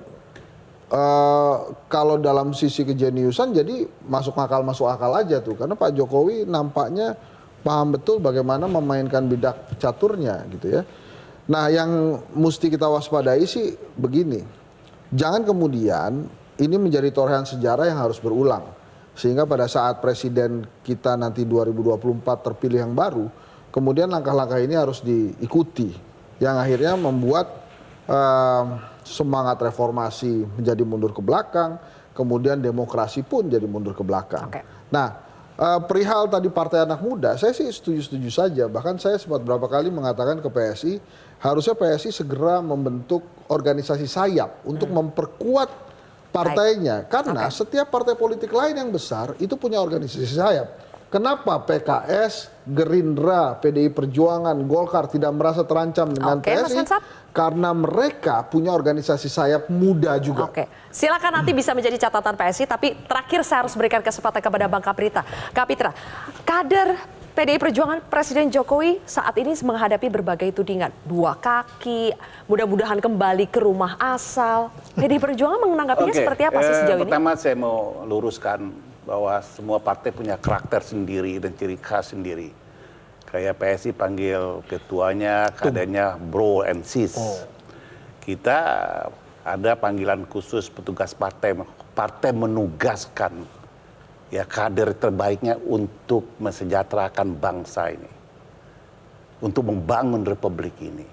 Speaker 6: kalau dalam sisi kejeniusan jadi masuk akal aja tuh. Karena Pak Jokowi nampaknya paham betul bagaimana memainkan bidak caturnya gitu ya. Nah yang mesti kita waspadai sih begini. Jangan kemudian ini menjadi torehan sejarah yang harus berulang. Sehingga pada saat presiden kita nanti 2024 terpilih yang baru, kemudian langkah-langkah ini harus diikuti. Yang akhirnya membuat semangat reformasi menjadi mundur ke belakang, kemudian demokrasi pun jadi mundur ke belakang. Nah, perihal tadi Partai Anak Muda, saya sih setuju-setuju saja. Bahkan saya sempat berapa kali mengatakan ke PSI, harusnya PSI segera membentuk organisasi sayap untuk memperkuat partainya. Karena setiap partai politik lain yang besar itu punya organisasi sayap. Kenapa PKS, Gerindra, PDI Perjuangan, Golkar tidak merasa terancam dengan PSI? Karena mereka punya organisasi sayap muda juga.
Speaker 2: Silakan nanti bisa menjadi catatan PSI, tapi terakhir saya harus berikan kesempatan kepada Bang Kapitra. Kapitra, kader PDI Perjuangan Presiden Jokowi saat ini menghadapi berbagai tudingan. 2 kaki, mudah-mudahan kembali ke rumah asal. PDI Perjuangan menanggapinya seperti apa sih sejauh ini?
Speaker 7: Pertama saya mau luruskan bahwa semua partai punya karakter sendiri dan ciri khas sendiri. Kayak PSI panggil ketuanya, kadernya bro and sis. Kita ada panggilan khusus petugas partai. Partai menugaskan ya kader terbaiknya untuk mensejahterakan bangsa ini, untuk membangun republik ini,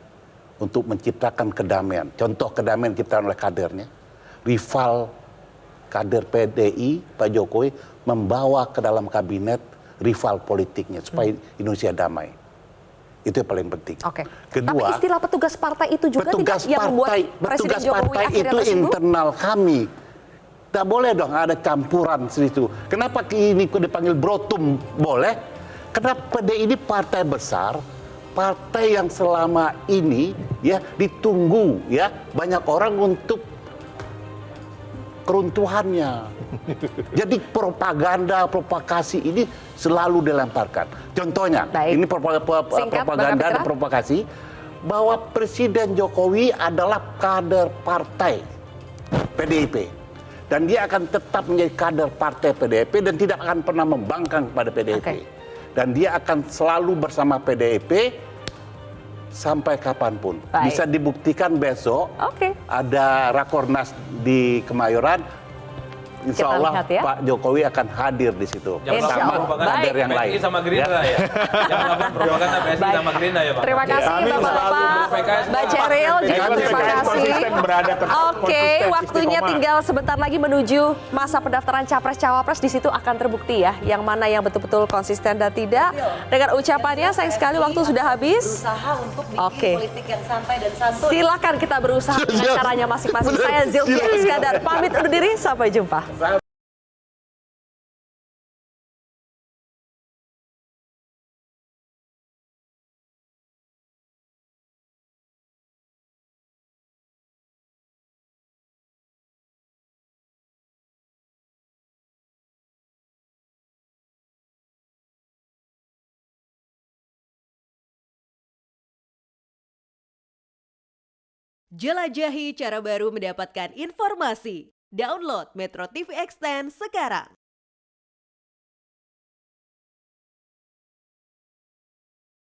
Speaker 7: untuk menciptakan kedamaian. Contoh kedamaian diciptakan oleh kadernya. Rival kader PDI, Pak Jokowi, membawa ke dalam kabinet rival politiknya supaya Indonesia damai. Itu yang paling penting.
Speaker 2: Oke.
Speaker 7: Kedua,
Speaker 2: tapi istilah petugas partai itu juga tidak yang membuat Presiden Jokowi akhirnya
Speaker 7: itu
Speaker 2: tersinggung?
Speaker 7: internal kami. Tak boleh dong ada campuran situ. Kenapa ini dipanggil brotum? Boleh. Karena PDI ini partai besar, partai yang selama ini ya ditunggu ya banyak orang untuk keruntuhannya. Jadi propaganda, provokasi ini selalu dilemparkan. Contohnya, ini propaganda dan provokasi bahwa Presiden Jokowi adalah kader partai PDIP. Dan dia akan tetap menjadi kader partai PDIP dan tidak akan pernah membangkang kepada PDIP. Dan dia akan selalu bersama PDIP sampai kapanpun. Bisa dibuktikan besok ada Rakornas di Kemayoran. Insya Allah Pak Jokowi akan hadir di situ bersama kader yang lain.
Speaker 8: PSI sama Gerindra ya. Yang melakukan propaganda PSI sama Gerindra ya Pak.
Speaker 2: Terima kasih Bapak-bapak, Mbak Ceril juga terima kasih. Oke, waktunya tinggal sebentar lagi menuju masa pendaftaran Capres-Cawapres. Di situ akan terbukti ya yang mana yang betul-betul konsisten dan tidak. Dengan ucapannya sayang sekali waktu sudah habis.
Speaker 5: Berusaha untuk bikin politik yang santai dan santun.
Speaker 2: Silakan kita berusaha dengan caranya masing-masing. Saya Zilvia Iskandar pamit undur diri, sampai jumpa.
Speaker 16: Jelajahi cara baru mendapatkan informasi. Download Metro TV Extend sekarang.